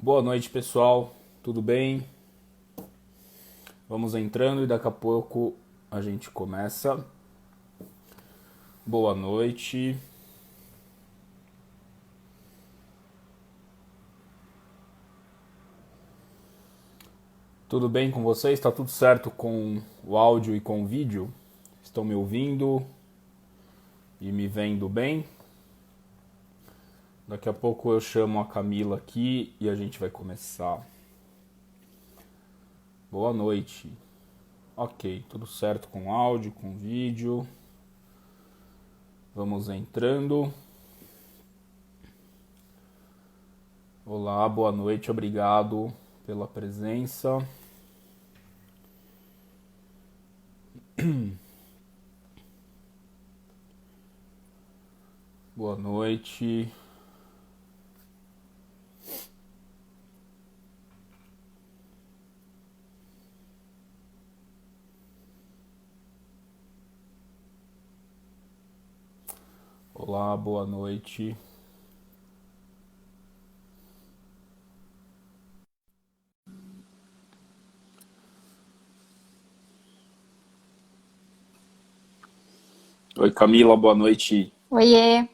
Boa noite, pessoal. Tudo bem? Vamos entrando e daqui a pouco a gente começa. Boa noite. Tudo bem com vocês? Está tudo certo com o áudio e com o vídeo? Estão me ouvindo e me vendo bem? Daqui a pouco eu chamo a Camila aqui e a gente vai começar. Boa noite. Ok, tudo certo com áudio, com vídeo. Vamos entrando. Olá, boa noite, obrigado pela presença. Boa noite. Olá, boa noite. Oi, Camila, boa noite. Oiê,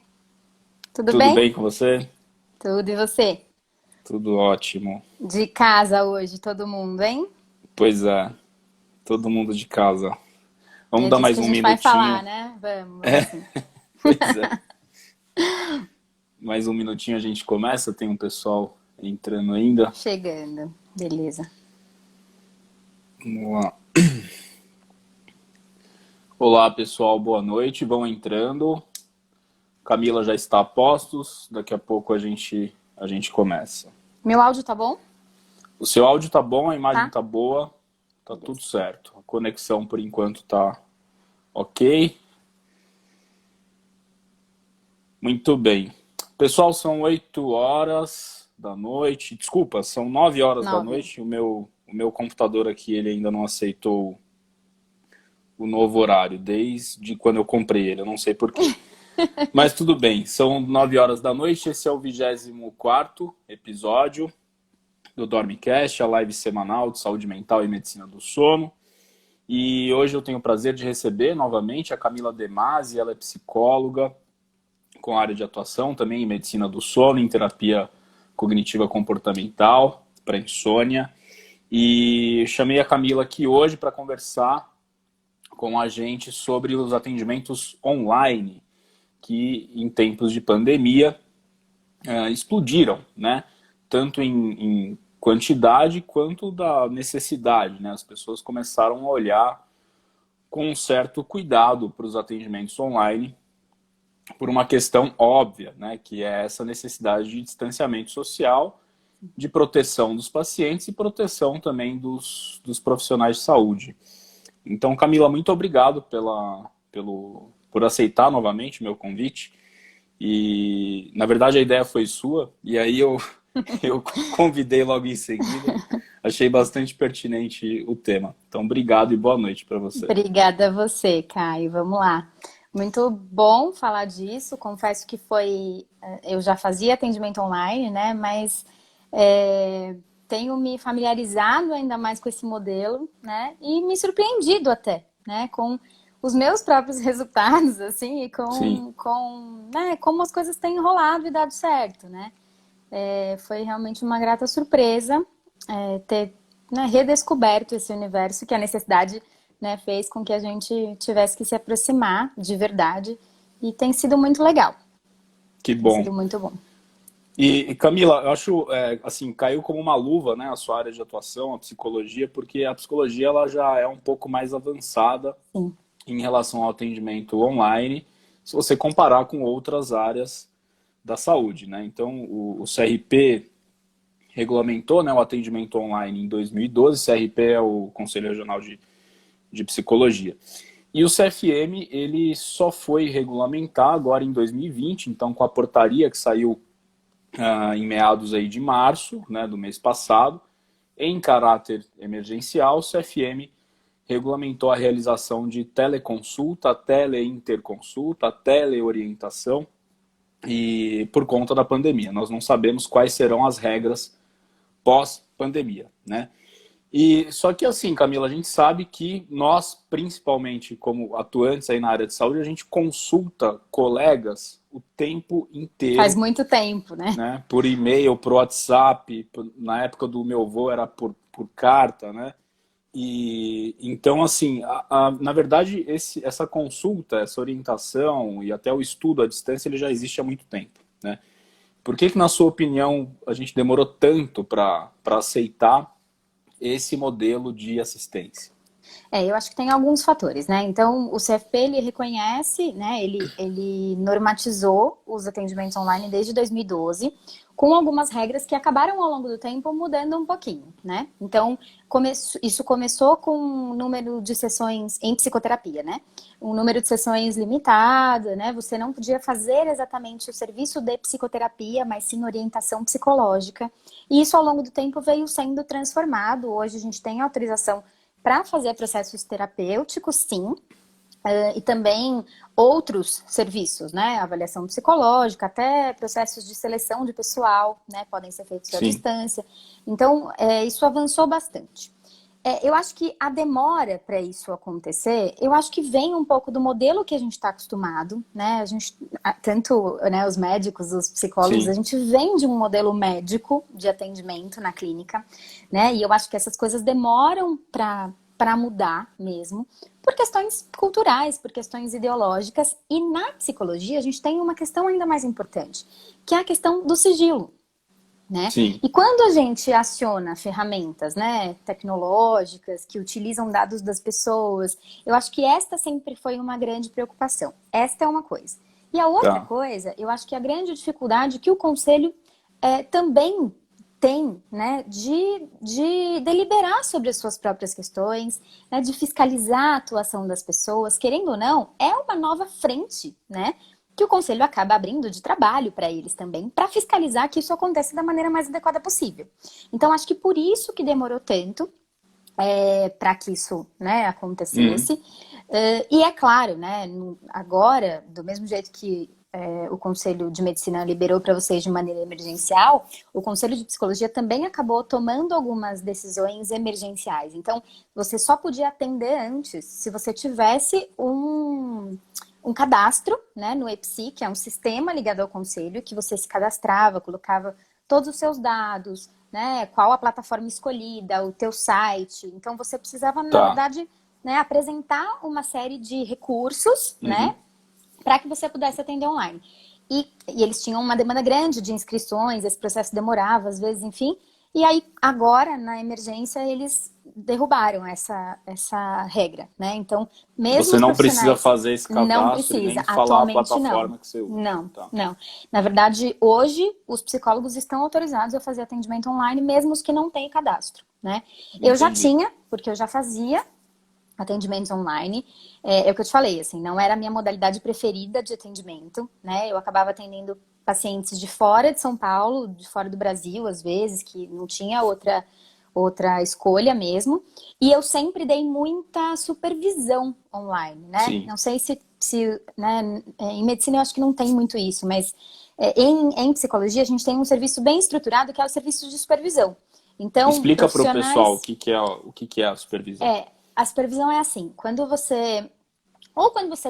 tudo Tudo bem? bem com você? Tudo, e você? Tudo ótimo. De casa hoje, todo mundo, hein? Pois é, todo mundo de casa. Vamos É dar disso mais que a um gente vai minutinho? falar, né? Vamos sim. Pois é. Mais um minutinho a gente começa, tem um pessoal entrando ainda. Chegando, beleza. Vamos lá. Olá, pessoal, boa noite. Vão entrando. Camila já está a postos. Daqui a pouco a gente começa. Meu áudio tá bom? O seu áudio tá bom, a imagem Tá? tá boa, tá tudo Beleza. certo. A conexão por enquanto tá ok. Muito bem. Pessoal, são 8 horas da noite. Desculpa, são 9 horas da 9. noite. O meu computador aqui, ele ainda não aceitou o novo horário, desde quando eu comprei ele, eu não sei por quê. Mas tudo bem, são 9 horas da noite, esse é o 24º episódio do Dormicast, a live semanal de saúde mental e medicina do sono. E hoje eu tenho o prazer de receber novamente a Camila Demasi, ela é psicóloga com área de atuação também em medicina do sono, em terapia cognitiva comportamental, para insônia. E chamei a Camila aqui hoje para conversar com a gente sobre os atendimentos online, que em tempos de pandemia explodiram, né? Tanto em quantidade quanto da necessidade, né? As pessoas começaram a olhar com um certo cuidado para os atendimentos online, por uma questão óbvia, né? Que é essa necessidade de distanciamento social, de proteção dos pacientes e proteção também dos profissionais de saúde. Então, Camila, muito obrigado por aceitar novamente o meu convite. E, na verdade, a ideia foi sua, e aí eu convidei logo em seguida. Achei bastante pertinente o tema. Então, obrigado e boa noite para você. Obrigada a você, Caio. Vamos lá. Muito bom falar disso. Confesso que eu já fazia atendimento online, né? Mas é, tenho me familiarizado ainda mais com esse modelo, né? E me surpreendido até, né? Com os meus próprios resultados, assim, e Sim, né, como as coisas têm enrolado e dado certo, né? Foi realmente uma grata surpresa ter, né, redescoberto esse universo que a necessidade, né, fez com que a gente tivesse que se aproximar de verdade e tem sido muito legal, que tem bom. sido muito bom. E Camila, eu acho, assim, caiu como uma luva, né, a sua área de atuação, a psicologia, porque a psicologia ela já é um pouco mais avançada Sim, em relação ao atendimento online, se você comparar com outras áreas da saúde, né? Então, o CRP regulamentou, né, o atendimento online em 2012. CRP é o Conselho Regional de Psicologia. E o CFM, ele só foi regulamentar agora em 2020, então com a portaria que saiu em meados aí de março, né, do mês passado, em caráter emergencial, o CFM regulamentou a realização de teleconsulta, teleinterconsulta, teleorientação, e por conta da pandemia. Nós não sabemos quais serão as regras pós-pandemia, né? E só que assim, Camila, a gente sabe que nós, principalmente como atuantes aí na área de saúde, a gente consulta colegas o tempo Faz inteiro, muito tempo, né? né? Por e-mail, por WhatsApp, na época do meu avô era por carta, né? E então, assim, na verdade, essa consulta, essa orientação e até o estudo à distância, ele já existe há muito tempo, né? Por que, na sua opinião, a gente demorou tanto para aceitar esse modelo de assistência? Eu acho que tem alguns fatores, né? Então, o CFP, ele reconhece, né? Ele normatizou os atendimentos online desde 2012, com algumas regras que acabaram ao longo do tempo mudando um pouquinho, né? Então, isso começou com um número de sessões em psicoterapia, né? Um número de sessões limitado, né? Você não podia fazer exatamente o serviço de psicoterapia, mas sim orientação psicológica. E isso, ao longo do tempo, veio sendo transformado. Hoje, a gente tem autorização para fazer processos terapêuticos, sim, e também outros serviços, né? Avaliação psicológica, até processos de seleção de pessoal, né? Podem ser feitos à Sim. distância. Então, isso avançou bastante. Eu acho que a demora para isso acontecer, eu acho que vem um pouco do modelo que a gente está acostumado, né? A gente, tanto, né, os médicos, os psicólogos, Sim. a gente vem de um modelo médico de atendimento na clínica, né? E eu acho que essas coisas demoram para mudar mesmo, por questões culturais, por questões ideológicas. E na psicologia a gente tem uma questão ainda mais importante, que é a questão do sigilo. Né? Sim. E quando a gente aciona ferramentas, né, tecnológicas que utilizam dados das pessoas, eu acho que esta sempre foi uma grande preocupação. Esta é uma coisa. E a outra coisa, eu acho que a grande dificuldade que o Conselho também tem, né, de deliberar sobre as suas próprias questões, né, de fiscalizar a atuação das pessoas, querendo ou não, é uma nova frente, né? Que o Conselho acaba abrindo de trabalho para eles também, para fiscalizar que isso aconteça da maneira mais adequada possível. Então, acho que por isso que demorou tanto para que isso, né, acontecesse. E é claro, né, agora, do mesmo jeito que o Conselho de Medicina liberou para vocês de maneira emergencial, o Conselho de Psicologia também acabou tomando algumas decisões emergenciais. Então, você só podia atender antes se você tivesse um cadastro, né, no EPSI, que é um sistema ligado ao conselho, que você se cadastrava, colocava todos os seus dados, né, qual a plataforma escolhida, o teu site. Então, você precisava, na verdade, né, apresentar uma série de recursos, né, para que você pudesse atender online. E eles tinham uma demanda grande de inscrições, esse processo demorava, às vezes, enfim. E aí, agora, na emergência, eles derrubaram essa regra, né? Então, mesmo você os não precisa profissionais... fazer esse cadastro Não precisa, nem falar a atualmente não. plataforma que você usa. Não, não. Na verdade, hoje, os psicólogos estão autorizados a fazer atendimento online, mesmo os que não têm cadastro, né? Entendi. Eu já tinha, porque eu já fazia atendimentos online. É o que eu te falei, assim, não era a minha modalidade preferida de atendimento, né? Eu acabava atendendo pacientes de fora de São Paulo, de fora do Brasil, às vezes, que não tinha outra escolha mesmo. E eu sempre dei muita supervisão online, né? Sim. Não sei se né, em medicina eu acho que não tem muito isso, mas em psicologia a gente tem um serviço bem estruturado que é o serviço de supervisão. Então, explica para o pessoal o que é a supervisão. A supervisão é assim, quando você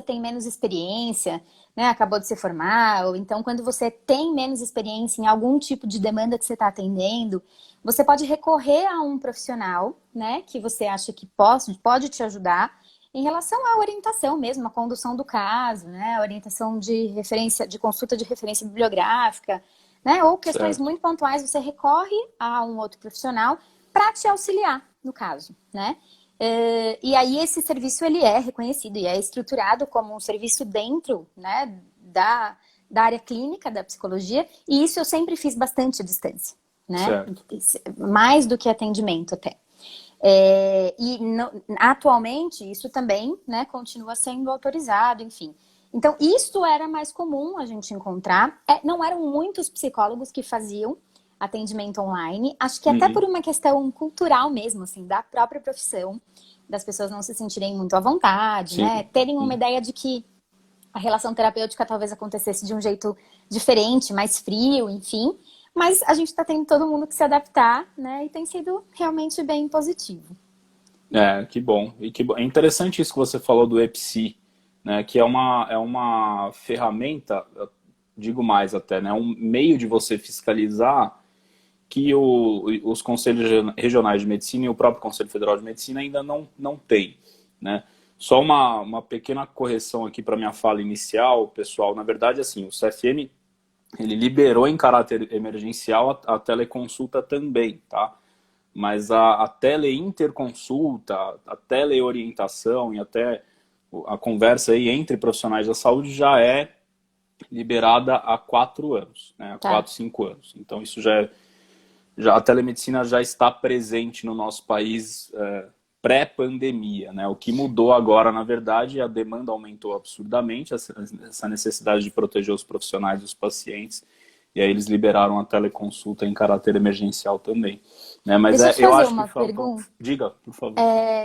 tem menos experiência, né, acabou de se formar, ou então quando você tem menos experiência em algum tipo de demanda que você está atendendo, você pode recorrer a um profissional, né, que você acha que pode te ajudar em relação à orientação mesmo, a condução do caso, né, a orientação de referência, de consulta de referência bibliográfica, né, ou questões muito pontuais, você recorre a um outro profissional para te auxiliar no caso, né? E aí esse serviço ele é reconhecido e é estruturado como um serviço dentro, né, da área clínica da psicologia, e isso eu sempre fiz bastante à distância, né? Mais do que atendimento até. Atualmente isso também, né, continua sendo autorizado, enfim. Então isso era mais comum a gente encontrar. Não eram muitos psicólogos que faziam atendimento online, acho que até por uma questão cultural mesmo, assim, da própria profissão, das pessoas não se sentirem muito à vontade, né? Terem uma ideia de que a relação terapêutica talvez acontecesse de um jeito diferente, mais frio, enfim. Mas a gente está tendo todo mundo que se adaptar, né? E tem sido realmente bem positivo. Que bom. E que bom. É interessante isso que você falou do EPSI, né? Que é uma ferramenta, eu digo mais até, né? Um meio de você fiscalizar que os conselhos regionais de medicina e o próprio Conselho Federal de Medicina ainda não tem, né? Só uma pequena correção aqui para minha fala inicial, pessoal. Na verdade, assim, o CFM ele liberou em caráter emergencial a teleconsulta também, tá? Mas a teleinterconsulta, a teleorientação e até a conversa aí entre profissionais da saúde já é liberada há 4 anos, né? Há Tá. 4, 5 anos. Então isso a telemedicina já está presente no nosso país pré-pandemia, né? O que mudou agora, na verdade, a demanda aumentou absurdamente, essa necessidade de proteger os profissionais e os pacientes, e aí eles liberaram a teleconsulta em caráter emergencial também, né? Mas Deixa eu te eu fazer acho que uma faltou... pergunta. Diga, por favor.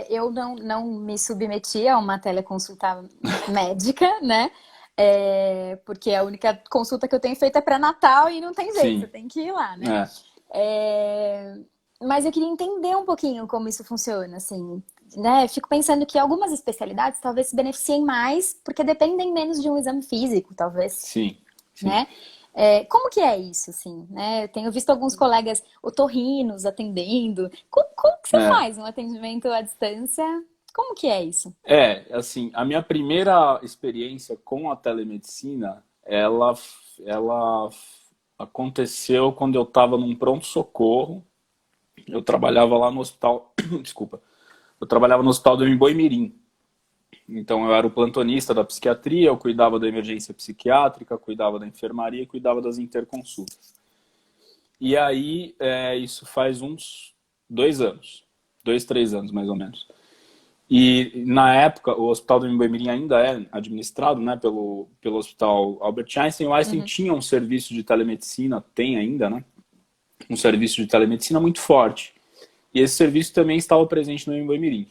Eu não me submeti a uma teleconsulta médica, né? Porque a única consulta que eu tenho feita é pré-natal e não tem jeito, você Sim, tem que ir lá, né? é, É, Mas eu queria entender um pouquinho como isso funciona, assim, né? Eu fico pensando que algumas especialidades talvez se beneficiem mais porque dependem menos de um exame físico, talvez, sim, sim. né? Como que é isso, assim, né? Eu tenho visto alguns colegas otorrinos atendendo. Como que você É. faz um atendimento à distância? Como que é isso? Assim, a minha primeira experiência com a telemedicina, ela aconteceu quando eu estava num pronto-socorro. Eu trabalhava lá no hospital, desculpa, eu trabalhava no hospital do Emboimirim. Então eu era o plantonista da psiquiatria, eu cuidava da emergência psiquiátrica, cuidava da enfermaria, cuidava das interconsultas. E aí, isso faz uns 2 anos, 2, 3 anos mais ou menos. E na época, o Hospital do Emboimirim ainda é administrado, né, pelo Hospital Albert Einstein. O Einstein Uhum. tinha um serviço de telemedicina, tem ainda, né? Um serviço de telemedicina muito forte. E esse serviço também estava presente no Emboimirim.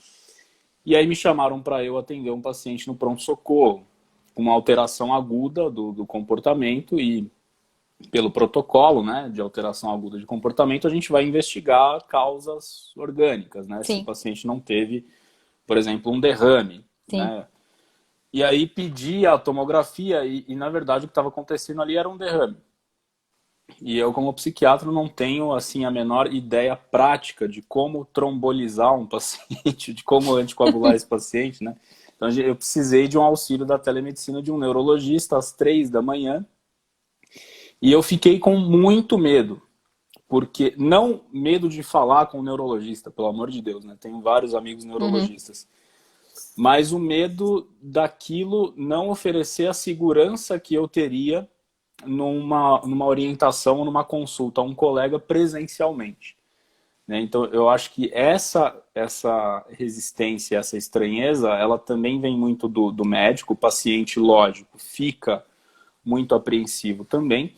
E aí me chamaram para eu atender um paciente no pronto-socorro, com uma alteração aguda do comportamento e pelo protocolo, né, de alteração aguda de comportamento, a gente vai investigar causas orgânicas, né? Se o Sim, paciente não teve, por exemplo, um derrame, sim. né? E aí pedi a tomografia e na verdade o que estava acontecendo ali era um derrame. E eu, como psiquiatra, não tenho assim a menor ideia prática de como trombolizar um paciente, de como anticoagular esse paciente, né? Então eu precisei de um auxílio da telemedicina de um neurologista às 3 da manhã e eu fiquei com muito medo, porque não medo de falar com o neurologista, pelo amor de Deus, né? Tenho vários amigos Uhum. neurologistas, mas o medo daquilo não oferecer a segurança que eu teria numa orientação ou numa consulta a um colega presencialmente, né? Então eu acho que essa resistência, essa estranheza, ela também vem muito do médico. O paciente, lógico, fica muito apreensivo também,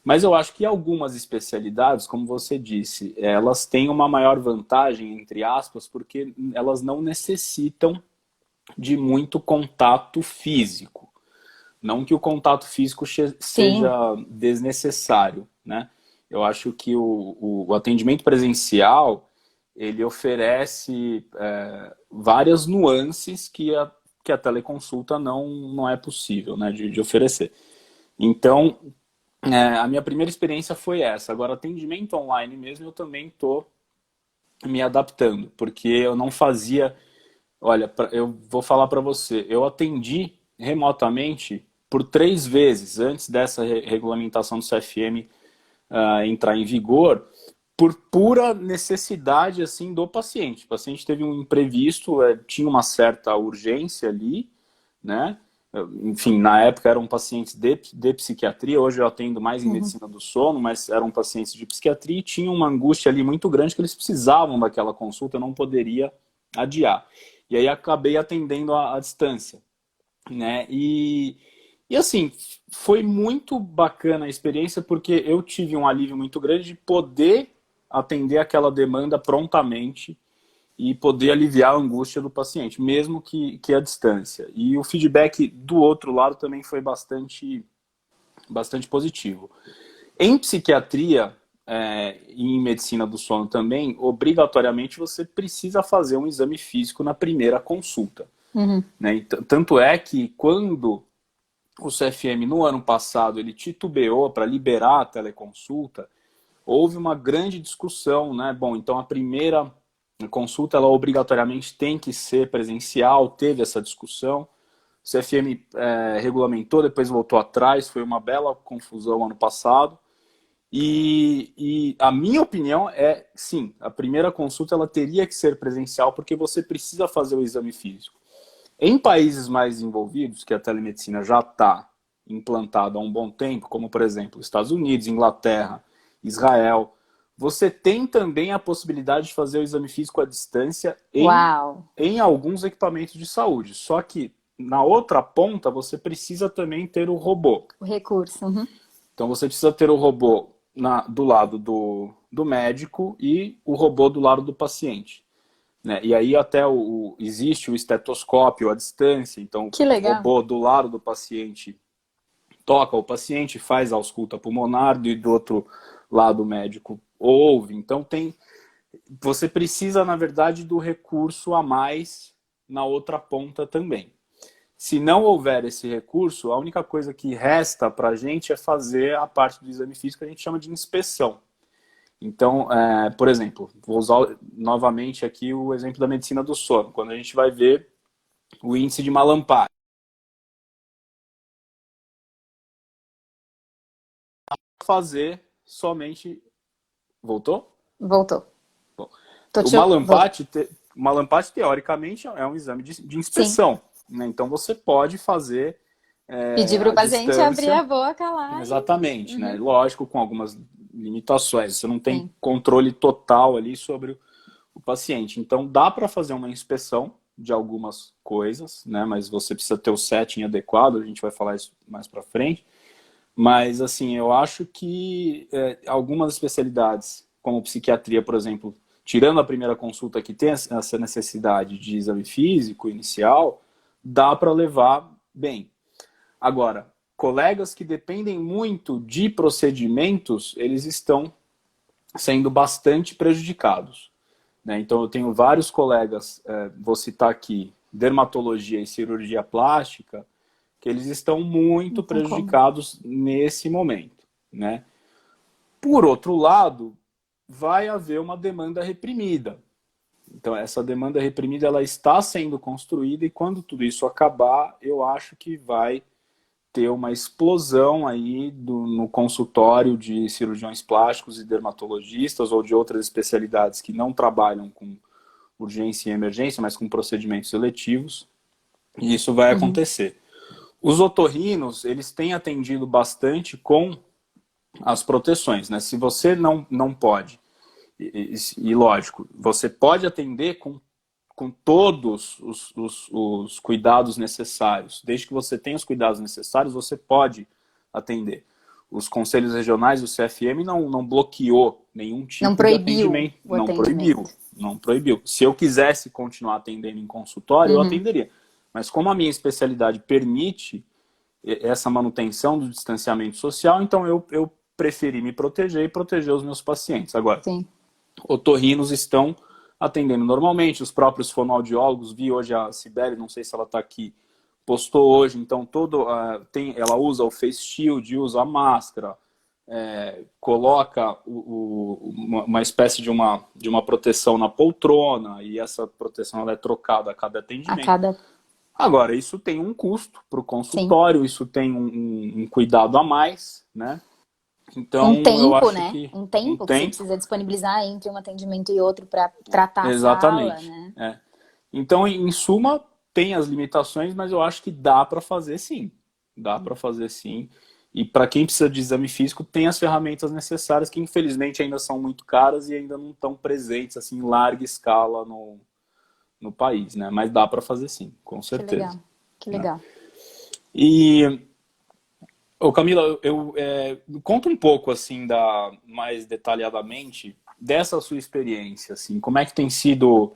mas eu acho que algumas especialidades, como você disse, elas têm uma maior vantagem, entre aspas, porque elas não necessitam de muito contato físico. Não que o contato físico seja Sim, desnecessário, né? Eu acho que o atendimento presencial, ele oferece várias nuances que a teleconsulta não é possível, né, de oferecer. Então, a minha primeira experiência foi essa. Agora, atendimento online mesmo, eu também estou me adaptando, porque eu não fazia... Olha, eu vou falar para você, eu atendi remotamente por 3 vezes antes dessa regulamentação do CFM entrar em vigor, por pura necessidade assim do paciente. O paciente teve um imprevisto, tinha uma certa urgência ali, né? Enfim, na época eram pacientes de psiquiatria, hoje eu atendo mais em uhum. medicina do sono, mas eram pacientes de psiquiatria e tinham uma angústia ali muito grande que eles precisavam daquela consulta, eu não poderia adiar. E aí acabei atendendo à distância, né? E assim, foi muito bacana a experiência porque eu tive um alívio muito grande de poder atender aquela demanda prontamente e poder aliviar a angústia do paciente, mesmo que à distância. E o feedback do outro lado também foi bastante positivo. Em psiquiatria e em medicina do sono também, obrigatoriamente você precisa fazer um exame físico na primeira consulta. Né? Tanto é que quando o CFM no ano passado ele titubeou para liberar a teleconsulta, houve uma grande discussão, né? Bom, então a primeira consulta ela obrigatoriamente tem que ser presencial, teve essa discussão. O CFM regulamentou, depois voltou atrás, foi uma bela confusão ano passado. E a minha opinião é, sim, a primeira consulta ela teria que ser presencial porque você precisa fazer o exame físico. Em países mais desenvolvidos, que a telemedicina já está implantada há um bom tempo, como por exemplo Estados Unidos, Inglaterra, Israel, você tem também a possibilidade de fazer o exame físico à distância em alguns equipamentos de saúde. Só que na outra ponta você precisa também ter o robô. O recurso. Então você precisa ter o robô do lado do médico e o robô do lado do paciente. Né? E aí até existe o estetoscópio à distância, então o robô do lado do paciente toca o paciente, faz a ausculta pulmonar e do outro lado o médico ouve. Então você precisa, na verdade, do recurso a mais na outra ponta também. Se não houver esse recurso, a única coisa que resta para a gente é fazer a parte do exame físico que a gente chama de inspeção. Então, por exemplo, vou usar novamente aqui o exemplo da medicina do sono. Quando a gente vai ver o índice de Mallampati. Fazer somente... Voltou? Voltou. Bom, o Mallampati, teoricamente, é um exame de inspeção. Né? Então, você pode fazer pedir para o paciente distância, abrir a boca lá. Exatamente. Né? Lógico, com algumas limitações. Você não tem controle total ali sobre o paciente. Então, dá para fazer uma inspeção de algumas coisas, né? Mas você precisa ter o setting adequado, a gente vai falar isso mais para frente. Mas, assim, eu acho que algumas especialidades, como psiquiatria, por exemplo, tirando a primeira consulta que tem essa necessidade de exame físico inicial, dá para levar bem. Agora, colegas que dependem muito de procedimentos, eles estão sendo bastante prejudicados. Né? Então, eu tenho vários colegas, vou citar aqui, dermatologia e cirurgia plástica, que eles estão muito prejudicados nesse momento. Né? Por outro lado, vai haver uma demanda reprimida. Então, essa demanda reprimida ela está sendo construída e quando tudo isso acabar, eu acho que vai ter uma explosão aí no consultório de cirurgiões plásticos e dermatologistas ou de outras especialidades que não trabalham com urgência e emergência, mas com procedimentos eletivos. E isso vai acontecer. Os otorrinos, eles têm atendido bastante com as proteções, né? Se você não pode, e lógico, você pode atender com todos os cuidados necessários. Desde que você tenha os cuidados necessários, você pode atender. Os conselhos regionais, o CFM, não bloqueou nenhum tipo de atendimento. Não proibiu. Se eu quisesse continuar atendendo em consultório, eu atenderia. Mas como a minha especialidade permite essa manutenção do distanciamento social, então eu preferi me proteger e proteger os meus pacientes. Agora, otorrinos estão atendendo normalmente, os próprios fonoaudiólogos, vi hoje a Cibele, não sei se ela está aqui, postou hoje, então ela usa o face shield, usa a máscara, coloca uma espécie de uma proteção na poltrona, e essa proteção ela é trocada a cada atendimento. Agora, isso tem um custo para o consultório, isso tem um cuidado a mais, né? Então, eu acho que um tempo que você precisa disponibilizar entre um atendimento e outro para tratar a sala, né? Então, em suma, tem as limitações, mas eu acho que dá para fazer sim. Dá para fazer sim. E para quem precisa de exame físico, tem as ferramentas necessárias que infelizmente ainda são muito caras e ainda não estão presentes assim, em larga escala no país, né? Mas dá para fazer sim, com certeza. Que legal. Né? E, Camila, conta um pouco assim, mais detalhadamente dessa sua experiência, assim, como é que tem sido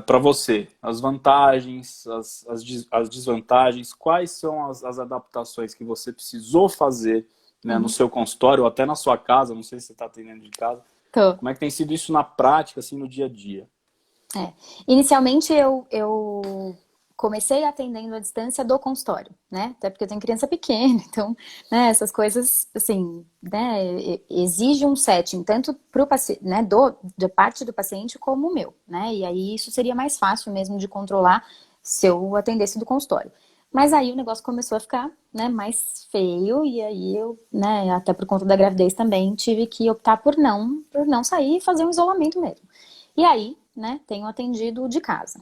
para você as vantagens, as desvantagens, quais são as adaptações que você precisou fazer né, no seu consultório ou até na sua casa, não sei se você está atendendo de casa. Tô. Como é que tem sido isso na prática, assim, no dia a dia? Inicialmente eu comecei atendendo à distância do consultório, né? Até porque eu tenho criança pequena, então, né, essas coisas, assim, né, exige um setting, tanto pro paciente, né, da parte do paciente como o meu, né? E aí isso seria mais fácil mesmo de controlar se eu atendesse do consultório. Mas aí o negócio começou a ficar, né, mais feio, e aí eu, né, até por conta da gravidez também, tive que optar por não sair e fazer um isolamento mesmo. E aí, né, tenho atendido de casa.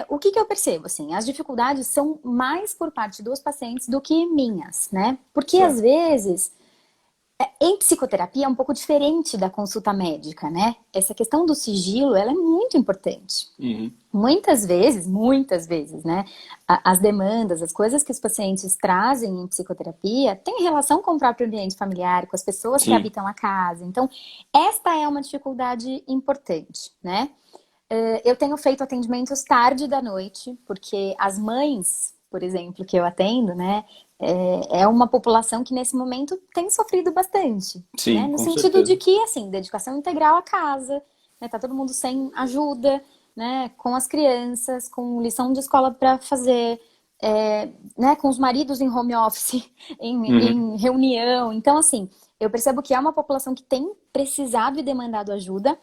O que eu percebo, assim, as dificuldades são mais por parte dos pacientes do que minhas, né? Porque às Certo. vezes, em psicoterapia é um pouco diferente da consulta médica, né? Essa questão do sigilo, ela é muito importante. Uhum. Muitas vezes, né? As demandas, as coisas que os pacientes trazem em psicoterapia têm relação com o próprio ambiente familiar, com as pessoas que Sim. habitam a casa. Então, esta é uma dificuldade importante, né? Eu tenho feito atendimentos tarde da noite, porque as mães, por exemplo, que eu atendo, né, é uma população que nesse momento tem sofrido bastante, né? Sim, No com sentido de certeza. que, assim, dedicação integral à casa, né? Tá todo mundo sem ajuda, né? Com as crianças, com lição de escola para fazer, né? Com os maridos em home office, Uhum. em reunião. Então, assim, eu percebo que é uma população que tem precisado e demandado ajuda,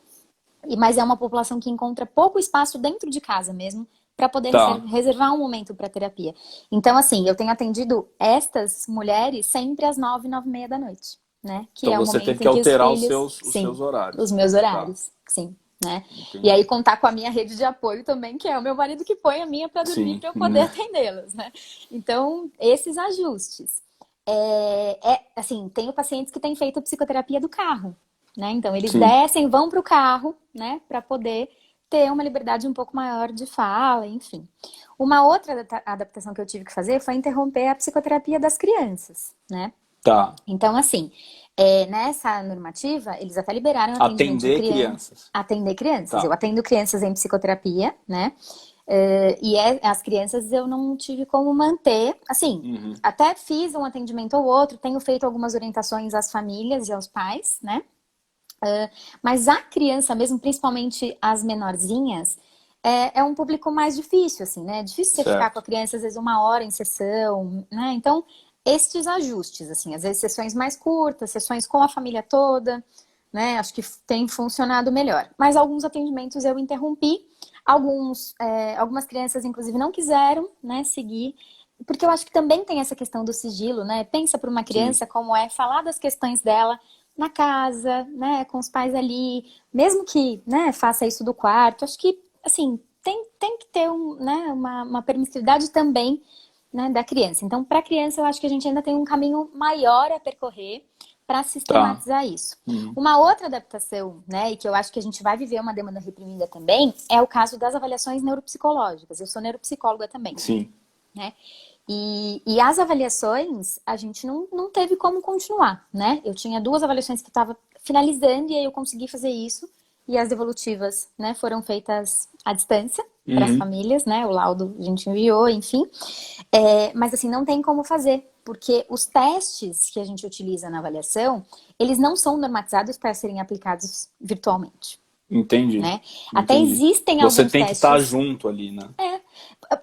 mas é uma população que encontra pouco espaço dentro de casa mesmo para poder Tá. reservar um momento para terapia. Então, assim, eu tenho atendido estas mulheres sempre às 9, 9:30 da noite, né? Que Então é o você teve momento que em que os alterar filhos, os seus sim, os horários. meus Tá, horários, sim, né? E aí entendi. contar com a minha rede de apoio também, que é o meu marido que põe a minha para dormir Sim, para eu poder né? atendê-las, né? Então, esses ajustes. Assim, tenho pacientes que têm feito psicoterapia do carro, né? Então, eles Sim. descem, vão para o carro, né? Para poder ter uma liberdade um pouco maior de fala, enfim. Uma outra adaptação que eu tive que fazer foi interromper a psicoterapia das crianças, né? Tá. Então, assim, nessa normativa, eles até liberaram atendimento de Atender criança, crianças. atender crianças. Eu Tá. atendo crianças em psicoterapia, né? As crianças eu não tive como manter, assim, Uhum. até fiz um atendimento ou outro, tenho feito algumas orientações às famílias e aos pais, né? Mas a criança mesmo, principalmente as menorzinhas, é um público mais difícil, assim, né? É difícil você ficar com a Certo. criança, às vezes, 1 hora em sessão, né? Então, estes ajustes, assim, às vezes sessões mais curtas, sessões com a família toda, né? Acho que tem funcionado melhor. Mas alguns atendimentos eu interrompi, algumas crianças, inclusive, não quiseram, né, seguir, porque eu acho que também tem essa questão do sigilo, né? Pensa para uma Sim. criança como é falar das questões dela na casa, né, com os pais ali, mesmo que, né, faça isso do quarto, acho que, assim, tem que ter né, uma permissividade também, né, da criança. Então, para a criança, eu acho que a gente ainda tem um caminho maior a percorrer para Tá. sistematizar isso. Uhum. Uma outra adaptação, né, e que eu acho que a gente vai viver uma demanda reprimida também, é o caso das avaliações neuropsicológicas. Eu sou neuropsicóloga também, Sim. né? E as avaliações, a gente não teve como continuar, né? Eu tinha 2 avaliações que estava finalizando e aí eu consegui fazer isso. E as devolutivas, né, foram feitas à distância para as Uhum. famílias, né? O laudo a gente enviou, enfim. Mas assim, não tem como fazer, porque os testes que a gente utiliza na avaliação, eles não são normatizados para serem aplicados virtualmente, Entendi. né? Até Entendi. existem Você alguns tem que estar testes. junto ali, né?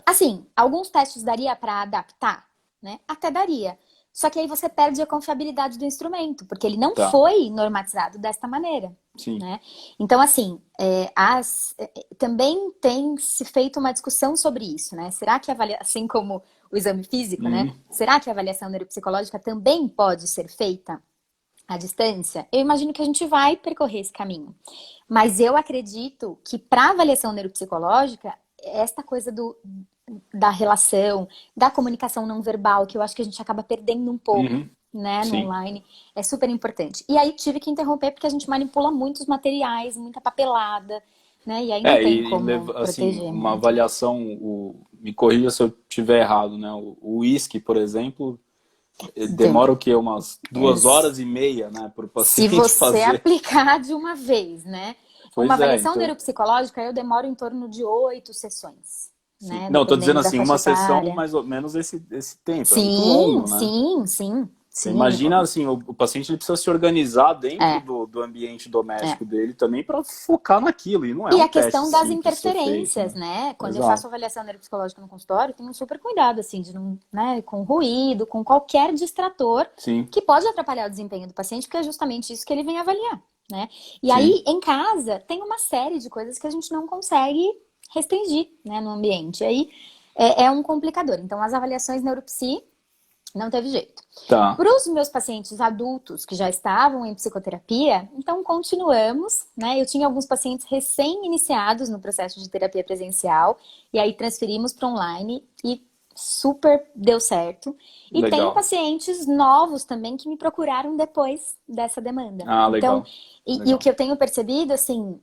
Assim, alguns testes daria para adaptar, né? Até daria. Só que aí você perde a confiabilidade do instrumento, porque ele não Tá. foi normatizado desta maneira, Sim. né? Então, assim, também tem se feito uma discussão sobre isso, né? Será que assim como o exame físico, né? Uhum. Será que a avaliação neuropsicológica também pode ser feita à distância? Eu imagino que a gente vai percorrer esse caminho. Mas eu acredito que para avaliação neuropsicológica, esta coisa da relação, da comunicação não verbal, que eu acho que a gente acaba perdendo um pouco, Uhum. né, no Sim. online, é super importante. E aí tive que interromper porque a gente manipula muitos materiais, muita papelada, né, e aí não tem como Assim, proteger uma muito. avaliação, me corrija se eu tiver errado, né? O uísque, por exemplo, demora o quê? Umas 2 horas e meia, né, para o Se paciente você fazer. aplicar de uma vez, né? Uma Pois é, avaliação então. neuropsicológica, eu demoro em torno de 8 sessões, Sim. né? Não, estou dizendo Dependendo da assim, faixa uma sessão etária. mais ou menos esse tempo. É muito Sim, longo, né? sim, sim. Você Sim, imagina, assim, o paciente ele precisa se organizar dentro é, do ambiente doméstico é. dele também para focar naquilo. E não é E um a teste questão das simples de ser feito, interferências, né? né? Quando eu faço Exato. avaliação neuropsicológica no consultório, eu tenho um super cuidado, assim, de não, né, com ruído, com qualquer distrator Sim, que pode atrapalhar o desempenho do paciente, porque é justamente isso que ele vem avaliar, né? E sim. aí, em casa, tem uma série de coisas que a gente não consegue restringir, né, no ambiente. E aí, é um complicador. Então, as avaliações neuropsi não teve jeito. Tá. Para os meus pacientes adultos que já estavam em psicoterapia, então continuamos, né? Eu tinha alguns pacientes recém-iniciados no processo de terapia presencial, e aí transferimos para online e super deu certo. E tenho Legal. pacientes novos também que me procuraram depois dessa demanda. Ah, Então, legal. e o Legal. que eu tenho percebido, assim,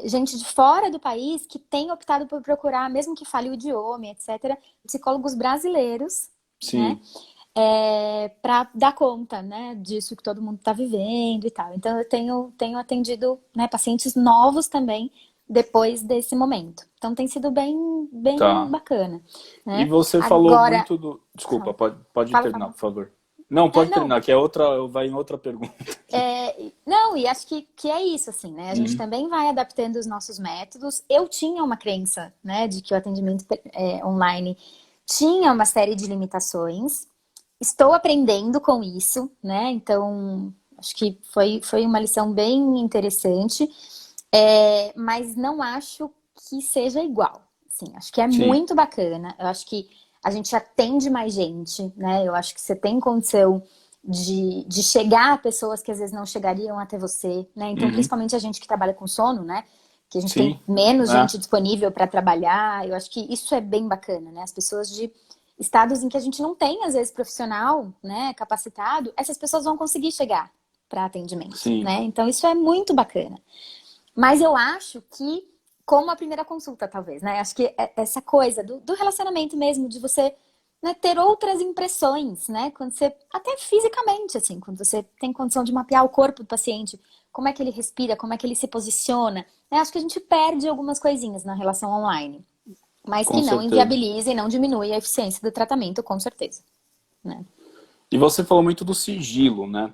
gente de fora do país que tem optado por procurar, mesmo que fale o idioma, etc., psicólogos brasileiros, né? Sim. Para dar conta, né, disso que todo mundo está vivendo e tal. Então, eu tenho atendido, né, pacientes novos também depois desse momento. Então, tem sido bem, bem Tá. bacana, E né? você falou Agora, muito do. Desculpa, fala, pode fala, terminar, fala. por favor. Não, pode Não, terminar, que é outra, vai em outra pergunta aqui. não, e acho que é isso, assim, né? A gente Uhum. também vai adaptando os nossos métodos. Eu tinha uma crença, né, de que o atendimento online tinha uma série de limitações. Estou aprendendo com isso, né? Então, acho que foi uma lição bem interessante, mas não acho que seja igual. Assim, acho que é Sim. muito bacana. Eu acho que a gente atende mais gente, né? Eu acho que você tem condição de chegar a pessoas que às vezes não chegariam até você, né? Então, Uhum. principalmente a gente que trabalha com sono, né? Que a gente tem Sim. menos É. gente disponível para trabalhar. Eu acho que isso é bem bacana, né? As pessoas de estados em que a gente não tem, às vezes, profissional, né, capacitado, essas pessoas vão conseguir chegar para atendimento, Sim. né? Então, isso é muito bacana. Mas eu acho que, como a primeira consulta, talvez, né? Acho que essa coisa do relacionamento mesmo, de você, né, ter outras impressões, né? Quando você, até fisicamente, assim, quando você tem condição de mapear o corpo do paciente, como é que ele respira, como é que ele se posiciona, né? Acho que a gente perde algumas coisinhas na relação online, mas Com que não certeza. inviabiliza e não diminui a eficiência do tratamento, com certeza, né? E você falou muito do sigilo, né?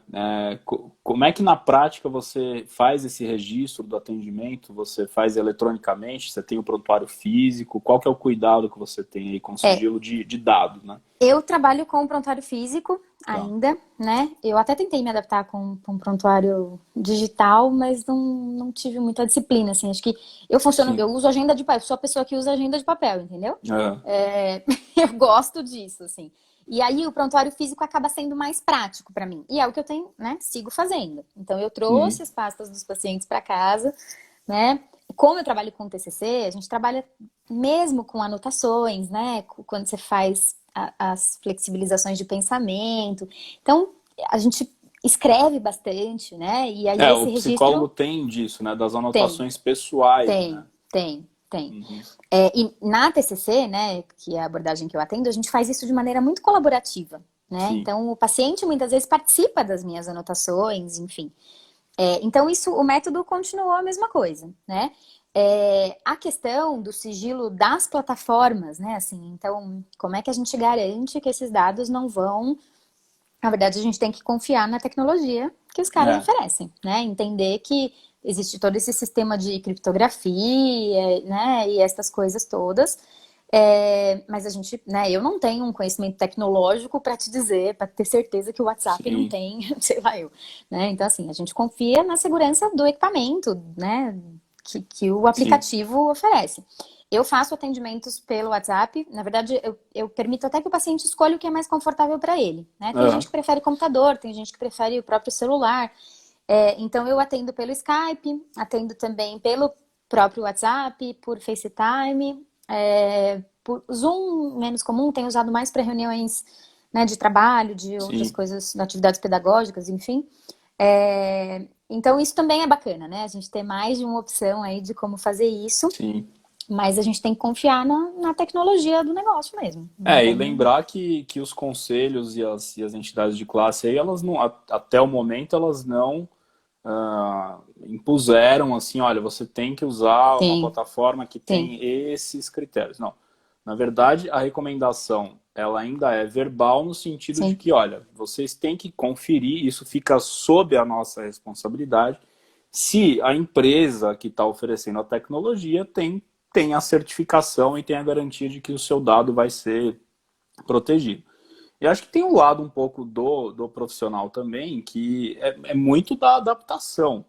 Como é que na prática você faz esse registro do atendimento? Você faz eletronicamente? Você tem o prontuário físico? Qual que é o cuidado que você tem aí com o É, sigilo de dado, né? eu trabalho com prontuário físico Tá. ainda, né? Eu até tentei me adaptar com prontuário digital, mas não tive muita disciplina, assim. Acho que Sim. eu uso agenda de papel, sou a pessoa que usa agenda de papel, entendeu? É. Eu gosto disso, assim. E aí o prontuário físico acaba sendo mais prático para mim. E é o que eu tenho, né? Sigo fazendo. Então eu Uhum. trouxe as pastas dos pacientes para casa, né? Como eu trabalho com TCC, a gente trabalha mesmo com anotações, né? Quando você faz as flexibilizações de pensamento. Então, a gente escreve bastante, né? E aí O esse psicólogo registro tem disso, né? Das tem, anotações pessoais, né? tem. Uhum. E na TCC, né, que é a abordagem que eu atendo, a gente faz isso de maneira muito colaborativa, né? Sim. Então, o paciente muitas vezes participa das minhas anotações, enfim. Então, isso, o método continuou a mesma coisa, né? A questão do sigilo das plataformas, né? Assim, então, como é que a gente garante que esses dados não vão. Na verdade, a gente tem que confiar na tecnologia que os caras É. oferecem, né? Entender que existe todo esse sistema de criptografia, né? E essas coisas todas. Mas a gente, né? Eu não tenho um conhecimento tecnológico para te dizer, para ter certeza que o WhatsApp não Sim. tem, sei lá eu, né? Então, assim, a gente confia na segurança do equipamento, né? Que o Sim. aplicativo oferece. Eu faço atendimentos pelo WhatsApp. Na verdade, eu permito até que o paciente escolha o que é mais confortável para ele, né? Tem gente Aham. que prefere computador, tem gente que prefere o próprio celular. Então, eu atendo pelo Skype, atendo também pelo próprio WhatsApp, por FaceTime, por Zoom, menos comum, tenho usado mais para reuniões, né, de trabalho, de outras Sim. coisas, atividades pedagógicas, enfim. Então, isso também é bacana, né? A gente ter mais de uma opção aí de como fazer isso. Sim. Mas a gente tem que confiar na tecnologia do negócio mesmo. Não E tem. lembrar que os conselhos e as entidades de classe aí, elas não, até o momento, elas não impuseram assim, olha, você tem que usar uma Sim, plataforma que sim, tem esses critérios. Não. Na verdade, a recomendação, ela ainda é verbal no sentido de Sim, que, olha, vocês têm que conferir, isso fica sob a nossa responsabilidade, se a empresa que está oferecendo a tecnologia tem a certificação e tem a garantia de que o seu dado vai ser protegido. E acho que tem um lado um pouco do profissional também, que é muito da adaptação,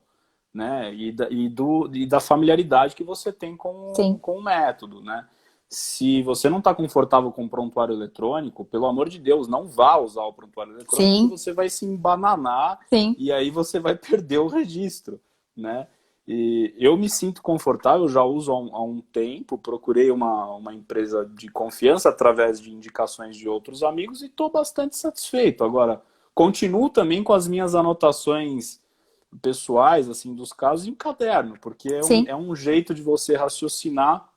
né? E da familiaridade que você tem sim, com o método, né? Se você não está confortável com o prontuário eletrônico, pelo amor de Deus, não vá usar o prontuário eletrônico, que sim, você vai se embananar sim. e aí você vai perder o registro, né? E eu me sinto confortável, já uso há um tempo, procurei uma empresa de confiança através de indicações de outros amigos e estou bastante satisfeito. Agora, continuo também com as minhas anotações pessoais, assim, dos casos em caderno, porque Sim, é um jeito de você raciocinar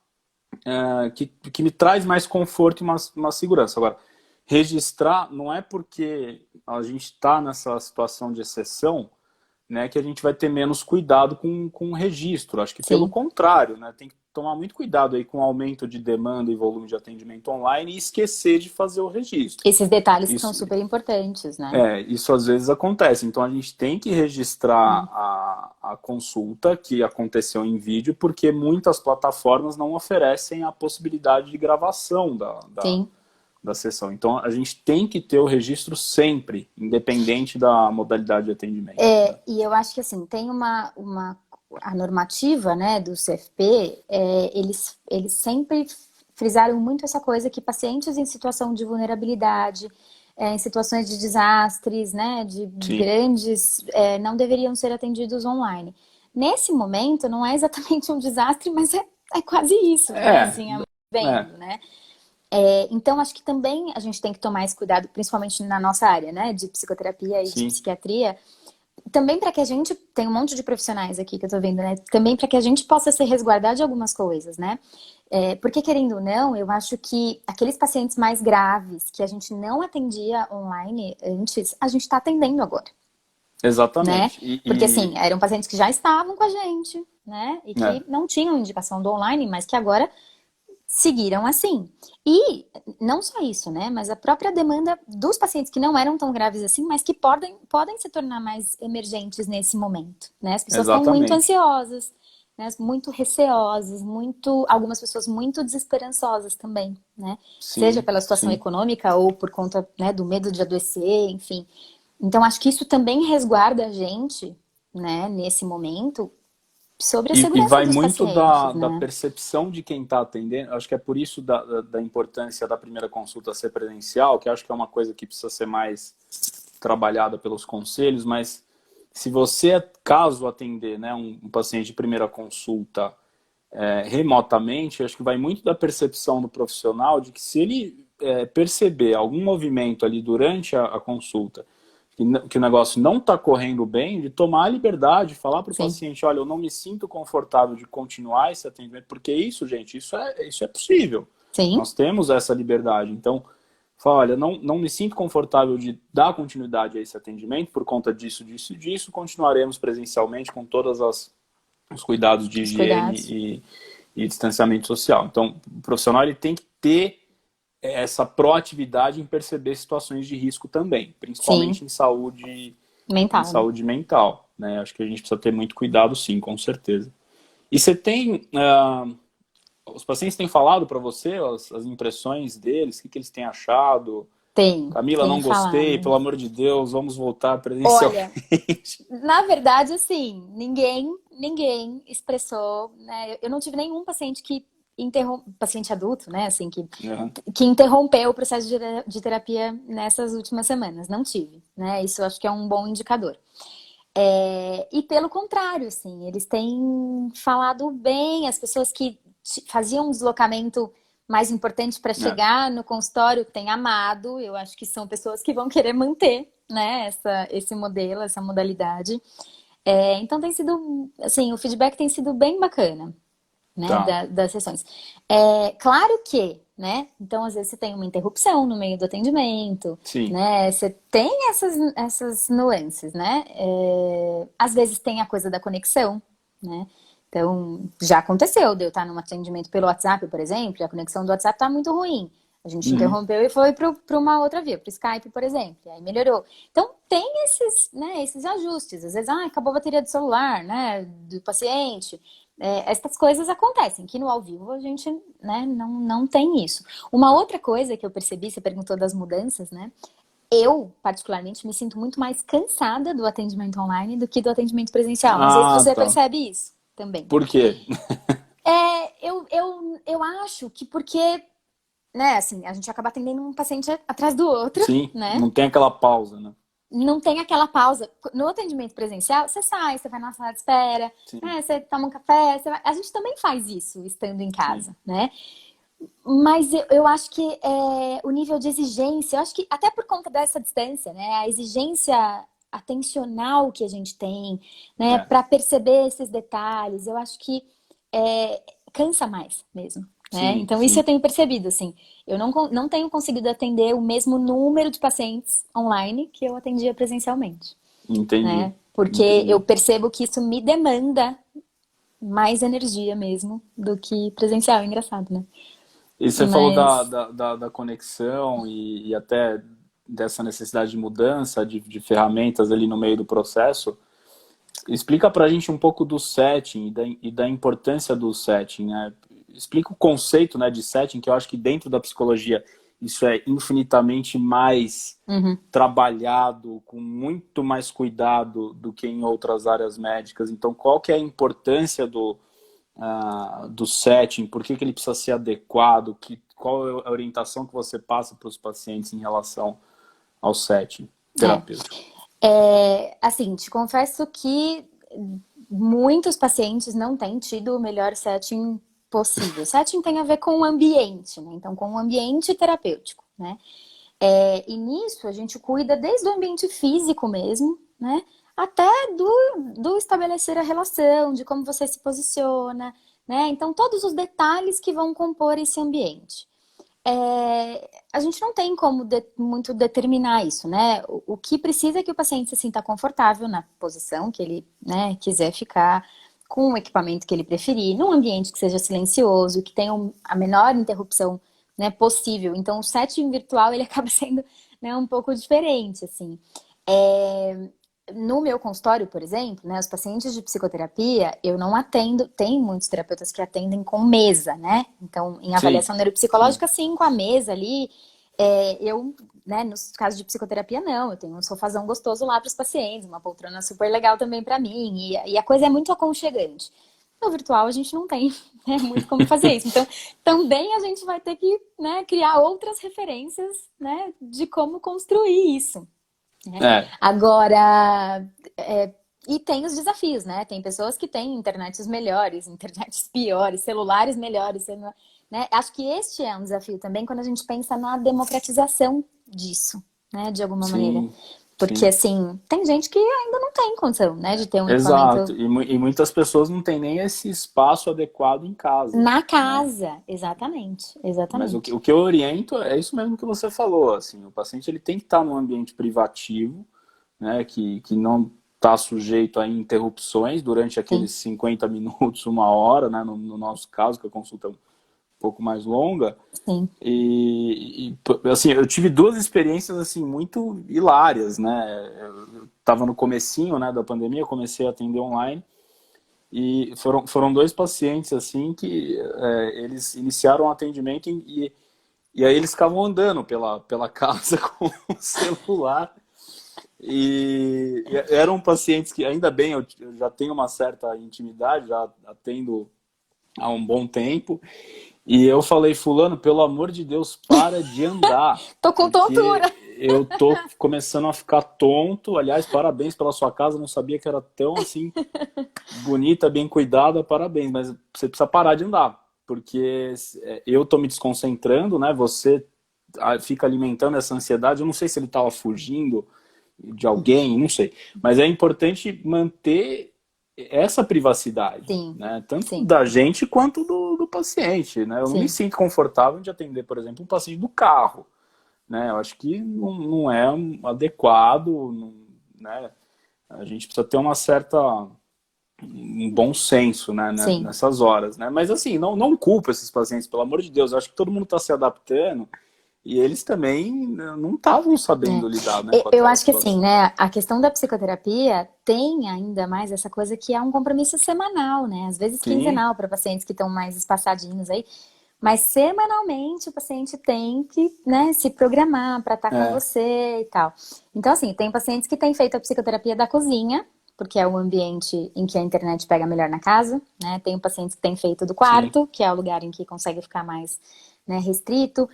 que me traz mais conforto e uma segurança. Agora, registrar não é porque a gente está nessa situação de exceção, né, que a gente vai ter menos cuidado com o registro. Acho que pelo sim. contrário, né, tem que tomar muito cuidado aí com o aumento de demanda e volume de atendimento online e esquecer de fazer o registro. Esses detalhes que são Isso, super importantes, né? isso às vezes acontece. Então a gente tem que registrar Sim, a consulta que aconteceu em vídeo, porque muitas plataformas não oferecem a possibilidade de gravação sim. da sessão. Então a gente tem que ter o registro sempre, independente da modalidade de atendimento, né? E eu acho que assim, tem a normativa, né, do CFP, eles sempre frisaram muito essa coisa que pacientes em situação de vulnerabilidade, em situações de desastres, né, de Sim. grandes, não deveriam ser atendidos online. Nesse momento, não é exatamente um desastre, mas é quase isso, né, É, assim, é, vendo, né? Então, acho que também a gente tem que tomar esse cuidado, principalmente na nossa área, né, de psicoterapia e de sim. psiquiatria, também para que a gente, tem um monte de profissionais aqui que eu tô vendo, né? Também para que a gente possa se resguardar de algumas coisas, né? Porque, querendo ou não, eu acho que aqueles pacientes mais graves que a gente não atendia online antes, a gente está atendendo agora, né? Exatamente. Porque, assim, eram pacientes que já estavam com a gente, né? E É, que não tinham indicação do online, mas que agora seguiram assim. E não só isso, né? Mas a própria demanda dos pacientes que não eram tão graves assim, mas que podem se tornar mais emergentes nesse momento, né? As pessoas estão muito exatamente. ansiosas, né? Muito receosas, algumas pessoas muito desesperançosas também, né? Seja Sim, pela situação sim. econômica ou por conta, né, do medo de adoecer, enfim. Então, acho que isso também resguarda a gente, né, nesse momento, sobre a E segurança vai dos muito pacientes, da né? percepção de quem está atendendo. Acho que é por isso da importância da primeira consulta ser presencial, que acho que é uma coisa que precisa ser mais trabalhada pelos conselhos, mas se você, caso atender, né, um paciente de primeira consulta remotamente, acho que vai muito da percepção do profissional de que se ele perceber algum movimento ali durante a consulta, que o negócio não está correndo bem, de tomar a liberdade, falar para o Sim, paciente, olha, eu não me sinto confortável de continuar esse atendimento, porque isso, gente, isso é possível. sim. Nós temos essa liberdade. Então, fala, olha, não me sinto confortável de dar continuidade a esse atendimento por conta disso, disso e disso, continuaremos presencialmente com todas os cuidados de Os higiene cuidados. e distanciamento social. Então, o profissional ele tem que ter essa proatividade em perceber situações de risco também, Sim, principalmente em mental, né? saúde mental, né? Acho que a gente precisa ter muito cuidado, sim, com certeza. E você tem, os pacientes têm falado para você as impressões deles, o que eles têm achado? Camila, Tem não gostei, falado. pelo amor de Deus, vamos voltar Olha, presencialmente. na verdade, assim, ninguém expressou, né? Eu não tive nenhum paciente paciente adulto, né, assim, Uhum. que interrompeu o processo de terapia nessas últimas semanas. Não tive, né? Isso eu acho que é um bom indicador. E pelo contrário, assim, eles têm falado bem, as pessoas que faziam um deslocamento mais importante para É, chegar no consultório têm amado, eu acho que são pessoas que vão querer manter, né, esse modelo, essa modalidade. Então tem sido, assim, o feedback tem sido bem bacana, né, tá. das sessões. Claro que, né, então às vezes você tem uma interrupção no meio do atendimento, Sim, né, você tem essas nuances, né, às vezes tem a coisa da conexão, né, Então, já aconteceu de eu estar num atendimento pelo WhatsApp, por exemplo, e a conexão do WhatsApp está muito ruim. A gente Uhum. interrompeu e foi para uma outra via, para o Skype, por exemplo, e aí melhorou. Então, tem esses, né, esses ajustes. Às vezes, acabou a bateria do celular, né, do paciente. Essas coisas acontecem, que no ao vivo a gente, né, não tem isso. Uma outra coisa que eu percebi, você perguntou das mudanças, né? Eu, particularmente, me sinto muito mais cansada do atendimento online do que do atendimento presencial. Não sei se Ah, você tá. percebe isso também. Por quê? Eu acho que porque, né, assim, a gente acaba atendendo um paciente atrás do outro, Sim, né? não tem aquela pausa, né? Não tem aquela pausa. No atendimento presencial, você sai, você vai na sala de espera, Sim, né, você toma um café, a gente também faz isso estando em sim. casa, né? Mas eu acho que o nível de exigência, eu acho que até por conta dessa distância, né? A exigência atencional que a gente tem, né? É, Para perceber esses detalhes, eu acho que é, cansa mais mesmo, né? sim, Então isso eu sim. tenho percebido, assim. Eu não tenho conseguido atender o mesmo número de pacientes online que eu atendia presencialmente, Entendi, né? Porque eu entendi. percebo que isso me demanda mais energia mesmo do que presencial. É engraçado, né? E você falou Mas da conexão e até dessa necessidade de mudança de ferramentas ali no meio do processo. Explica pra gente um pouco do setting e da importância do setting, né? Explica o conceito, né, de setting, que eu acho que dentro da psicologia isso é infinitamente mais uhum. trabalhado, com muito mais cuidado do que em outras áreas médicas. Então, qual que é a importância do setting? Por que ele precisa ser adequado? Qual é a orientação que você passa para os pacientes em relação ao setting É. terapêutico? Assim, te confesso que muitos pacientes não têm tido o melhor setting possível. Setting tem a ver com o ambiente, né? Então, com o ambiente terapêutico, né? E nisso a gente cuida desde o ambiente físico mesmo, né? Até do estabelecer a relação, de como você se posiciona, né? Então, todos os detalhes que vão compor esse ambiente. A gente não tem como muito determinar isso, né? O que precisa é que o paciente se sinta confortável na posição que ele, né, quiser ficar, com o equipamento que ele preferir, num ambiente que seja silencioso, que tenha a menor interrupção, né, possível. Então, o setting virtual ele acaba sendo, né, um pouco diferente, assim. É, no meu consultório, por exemplo, né, os pacientes de psicoterapia, eu não atendo, tem muitos terapeutas que atendem com mesa, né? Então, em Sim, avaliação sim. neuropsicológica, sim, com a mesa ali. Eu, né, nos casos de psicoterapia, não. Eu tenho um sofazão gostoso lá para os pacientes, uma poltrona super legal também para mim, e a coisa é muito aconchegante. No virtual, a gente não tem, né, muito como fazer isso. Então, também a gente vai ter que, né, criar outras referências, né, de como construir isso, né? É, Agora, e tem os desafios, né? Tem pessoas que têm internets melhores, internets piores, celulares melhores, né? Acho que este é um desafio também quando a gente pensa na democratização disso, né? De alguma maneira. sim, Porque, sim. assim, tem gente que ainda não tem condição, né? De ter um Exato. equipamento E muitas pessoas não têm nem esse espaço adequado em casa, na né? casa. Exatamente, Mas exatamente. o que eu oriento é isso mesmo que você falou, assim, o paciente ele tem que estar num ambiente privativo, né, que não está sujeito a interrupções durante Sim, aqueles 50 minutos, uma hora, né, no nosso caso, que a consulta é um pouco mais longa. sim. Assim, eu tive duas experiências assim muito hilárias, né? Eu estava no comecinho, né, da pandemia, eu comecei a atender online e foram dois pacientes assim que eles iniciaram o atendimento e aí eles ficavam andando pela casa com o celular e eram pacientes que ainda bem eu já tenho uma certa intimidade, já atendo há um bom tempo. E eu falei, fulano, pelo amor de Deus, para de andar, Tô com tontura. porque eu tô começando a ficar tonto. Aliás, parabéns pela sua casa, não sabia que era tão assim bonita, bem cuidada, parabéns, mas você precisa parar de andar, porque eu tô me desconcentrando, né? Você fica alimentando essa ansiedade. Eu não sei se ele estava fugindo de alguém, não sei, mas é importante manter essa privacidade, Sim, né? Tanto sim, da gente quanto do paciente, né? Eu não me sim. sinto confortável de atender, por exemplo, um paciente do carro, né? Eu acho que não é adequado, né? A gente precisa ter uma certa um bom senso, né, Sim. nessas horas, né? Mas assim, não culpa esses pacientes, pelo amor de Deus. Eu acho que todo mundo está se adaptando e eles também não estavam sabendo lidar, né, com Eu aquela acho que assim, situação. né, a questão da psicoterapia tem ainda mais essa coisa que é um compromisso semanal, né? Às vezes Sim, quinzenal para pacientes que estão mais espaçadinhos aí, mas semanalmente o paciente tem que, né, se programar para estar com é, você e tal. Então, assim, tem pacientes que têm feito a psicoterapia da cozinha, porque é o ambiente em que a internet pega melhor na casa, né? Tem pacientes que têm feito do sim, quarto, que é o lugar em que consegue ficar mais, né, restrito.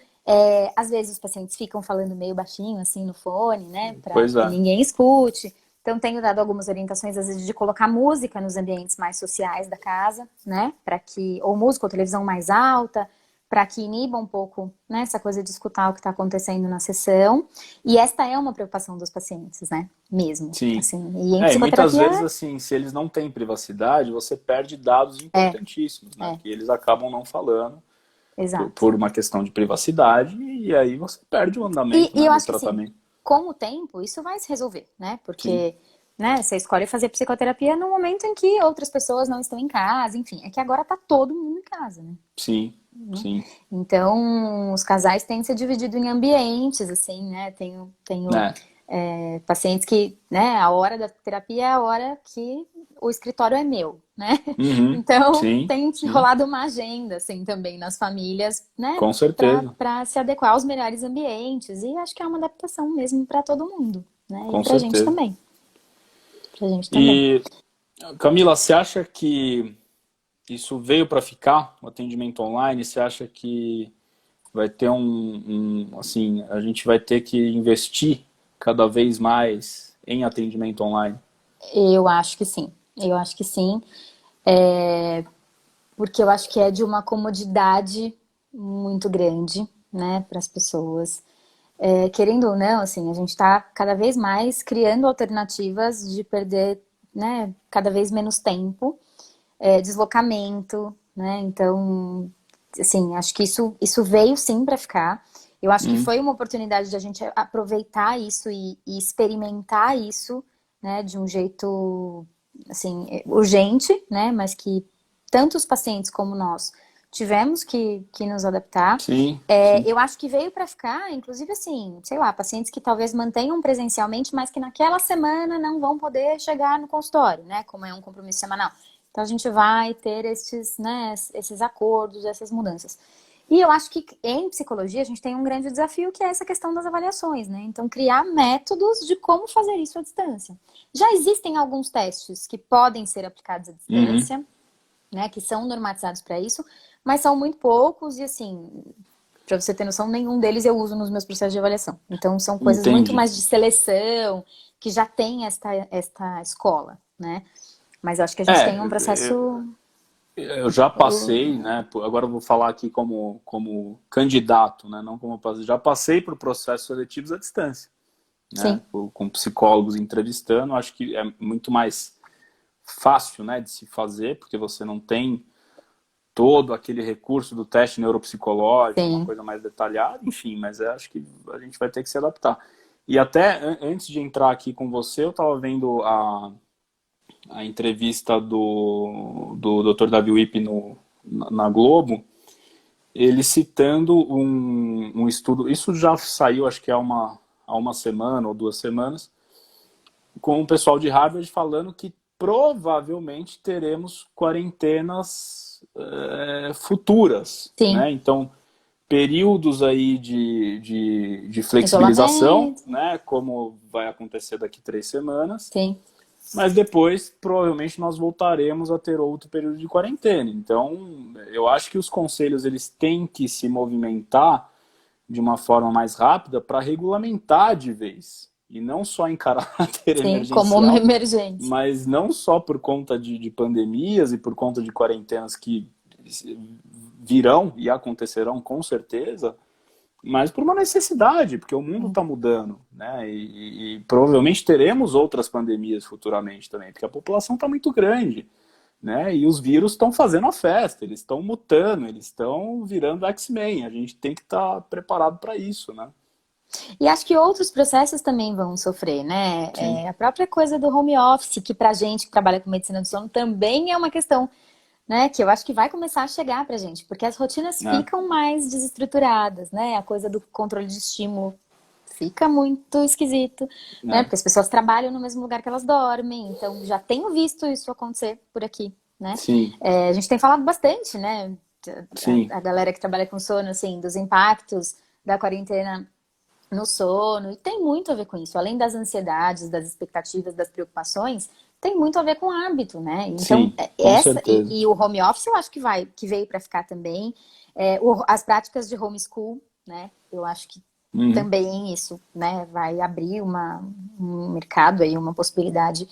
Às vezes os pacientes ficam falando meio baixinho, assim, no fone, né, para pois que é, ninguém escute. Então, tenho dado algumas orientações, às vezes, de colocar música nos ambientes mais sociais da casa, né, para que, ou música ou televisão mais alta, para que iniba um pouco, né, essa coisa de escutar o que está acontecendo na sessão. E esta é uma preocupação dos pacientes, né, mesmo, sim. assim. E em E muitas psicoterapia, vezes, assim, se eles não têm privacidade, você perde dados é, importantíssimos, né? é, Que eles acabam não falando exato. por uma questão de privacidade e aí você perde o andamento, E né, eu do acho que assim, tratamento. com o tempo, isso vai se resolver, né? Sim, Porque, né, você escolhe fazer psicoterapia no momento em que outras pessoas não estão em casa, enfim, é que agora tá todo mundo em casa, né? sim, sim. Então, os casais têm se dividido em ambientes, assim, né? Tenho É. pacientes que, né, a hora da terapia é a hora que o escritório é meu, né? Uhum. Então, Sim, tem sim, rolado uma agenda, assim, também nas famílias, né? com certeza, Para se adequar aos melhores ambientes. E acho que é uma adaptação mesmo para todo mundo, né? E com pra gente certeza. também. Pra gente também. E, Camila, você acha que isso veio para ficar, o atendimento online? Você acha que vai ter assim, a gente vai ter que investir cada vez mais em atendimento online? Eu acho que sim. Eu acho que sim. Porque eu acho que é de uma comodidade muito grande, né, para as pessoas. Querendo ou não, assim, a gente está cada vez mais criando alternativas de perder, né, cada vez menos tempo, deslocamento, né? Então, assim, acho que isso veio sim para ficar. Eu acho que Hum, foi uma oportunidade de a gente aproveitar isso e experimentar isso, né, de um jeito, assim, urgente, né, mas que tanto os pacientes como nós tivemos que nos adaptar. sim, sim. Eu acho que veio para ficar, inclusive assim, sei lá, pacientes que talvez mantenham presencialmente, mas que naquela semana não vão poder chegar no consultório, né, como é um compromisso semanal. Então a gente vai ter esses, né, esses acordos, essas mudanças. E eu acho que em psicologia a gente tem um grande desafio que é essa questão das avaliações, né? Então criar métodos de como fazer isso à distância. Já existem alguns testes que podem ser aplicados à Uhum, distância, né, que são normatizados para isso, mas são muito poucos e assim, para você ter noção, nenhum deles eu uso nos meus processos de avaliação. Então são coisas muito entendi. mais de seleção, que já tem esta escola, né? Mas eu acho que a gente tem um processo. Eu já passei, né? Agora eu vou falar aqui como candidato, né? Não como paciente. Já passei por processos seletivos à distância, né? Sim, Com psicólogos entrevistando. Acho que é muito mais fácil, né, de se fazer, porque você não tem todo aquele recurso do teste neuropsicológico, uma sim. coisa mais detalhada, enfim, mas acho que a gente vai ter que se adaptar. E até antes de entrar aqui com você, eu estava vendo a entrevista do Dr. Davi Wip na Globo, ele citando um estudo, isso já saiu, acho que há uma semana ou 2 semanas, com o pessoal de Harvard falando que provavelmente teremos quarentenas futuras, Sim. né? Então, períodos aí de flexibilização, Isolamento. né? Como vai acontecer daqui 3 semanas, Sim. mas depois provavelmente nós voltaremos a ter outro período de quarentena. Então, eu acho que os conselhos eles têm que se movimentar de uma forma mais rápida para regulamentar de vez e não só em caráter Sim. Como uma emergencial, emergência. mas não só por conta de pandemias e por conta de quarentenas que virão e acontecerão com certeza, mas por uma necessidade, porque o mundo está mudando, né? E provavelmente teremos outras pandemias futuramente também, porque a população está muito grande, né? E os vírus estão fazendo a festa, eles estão mutando, eles estão virando X-Men. A gente tem que estar preparado para isso, né? E acho que outros processos também vão sofrer, né? Sim, A própria coisa do home office, que pra gente que trabalha com medicina do sono também é uma questão, né? Que eu acho que vai começar a chegar pra gente, porque as rotinas né? ficam mais desestruturadas, né? A coisa do controle de estímulo fica muito esquisito, né? Né? Porque as pessoas trabalham no mesmo lugar que elas dormem, então já tenho visto isso acontecer por aqui, né? Sim, A gente tem falado bastante, né? sim, A galera que trabalha com sono, assim, dos impactos da quarentena no sono, e tem muito a ver com isso. Além das ansiedades, das expectativas, das preocupações, tem muito a ver com hábito, né? Então, sim, com certeza. e o home office eu acho que veio para ficar também. As práticas de homeschool, né? Eu acho que Uhum. também isso, né? Vai abrir um mercado aí, uma possibilidade,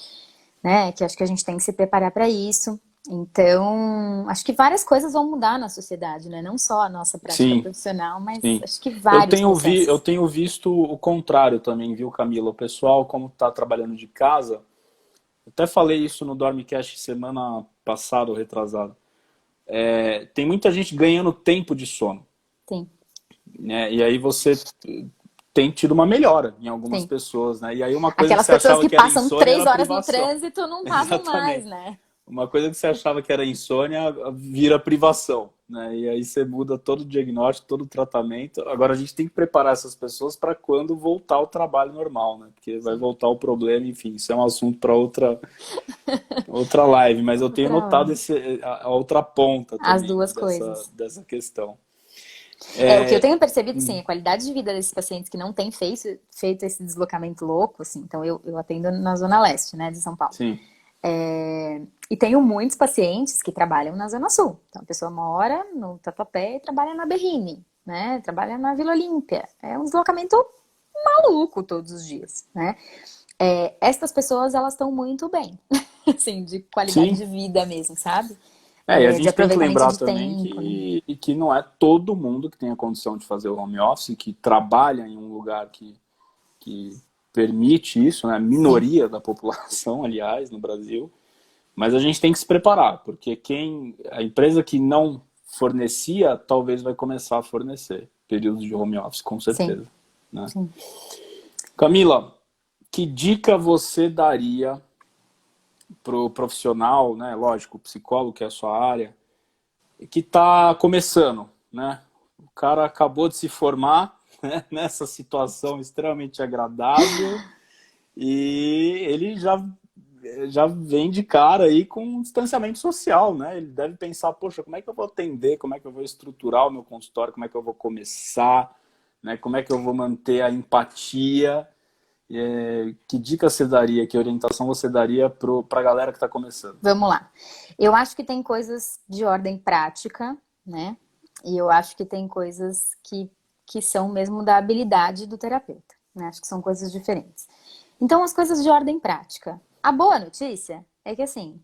né? Que acho que a gente tem que se preparar para isso. Então, acho que várias coisas vão mudar na sociedade, né? Não só a nossa prática Sim, profissional, mas sim. acho que vários Eu processos. tenho visto o contrário também, viu, Camila? O pessoal, como está trabalhando de casa, até falei isso no Dormicast semana passada ou retrasada. Tem muita gente ganhando tempo de sono, Sim, né? E aí você tem tido uma melhora em algumas sim. pessoas, né? E aí uma coisa que Aquelas você pessoas achava que que era passam insônia três era horas no privação. trânsito não passam mais, Exatamente. né? Uma coisa que você achava que era insônia vira privação, né? E aí você muda todo o diagnóstico, todo o tratamento. Agora a gente tem que preparar essas pessoas para quando voltar ao trabalho normal, né? Porque vai Sim. voltar o problema, enfim, isso é um assunto para outra live, mas eu tenho Outra notado live. a outra ponta As também, né, duas coisas. dessa questão. O que eu É, tenho percebido, sim, a qualidade de vida desses pacientes que não têm feito esse deslocamento louco, assim, então eu atendo na Zona Leste, né, de São Paulo. sim, E tenho muitos pacientes que trabalham na Zona Sul. Então, a pessoa mora no Tatuapé e trabalha na Berrini, né? Trabalha na Vila Olímpia. É um deslocamento maluco todos os dias, né? Estas pessoas, elas estão muito bem, assim, de qualidade sim. de vida mesmo, sabe? E a De gente tem que aproveitamento lembrar de também tempo, né? que não é todo mundo que tem a condição de fazer o home office, que trabalha em um lugar que permite isso, né? A Sim, minoria da população, aliás, no Brasil. Mas a gente tem que se preparar, porque a empresa que não fornecia, talvez vai começar a fornecer períodos de home office, com sim, certeza, né? sim. Camila, que dica você daria pro profissional, né? Lógico, psicólogo, que é a sua área, que está começando, né? O cara acabou de se formar, né, nessa situação extremamente agradável e ele já vem de cara aí com um distanciamento social, né? Ele deve pensar, poxa, como é que eu vou atender, como é que eu vou estruturar o meu consultório, como é que eu vou começar, né? Como é que eu vou manter a empatia? Que dica você daria, que orientação você daria para a galera que está começando? Vamos lá. Eu acho que tem coisas de ordem prática, né? E eu acho que tem coisas que são mesmo da habilidade do terapeuta, né? Acho que são coisas diferentes. Então, as coisas de ordem prática. A boa notícia é que, assim,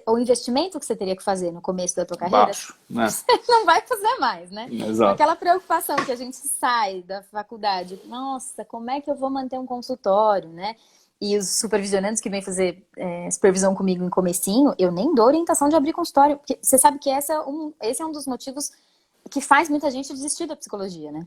o investimento que você teria que fazer no começo da tua carreira, Baixo, né? você não vai fazer mais, né? Então, Exato. aquela preocupação que a gente sai da faculdade, nossa, como é que eu vou manter um consultório, né? E os supervisionantes que vêm fazer supervisão comigo em comecinho, eu nem dou orientação de abrir consultório, porque você sabe que esse é um dos motivos que faz muita gente desistir da psicologia, né?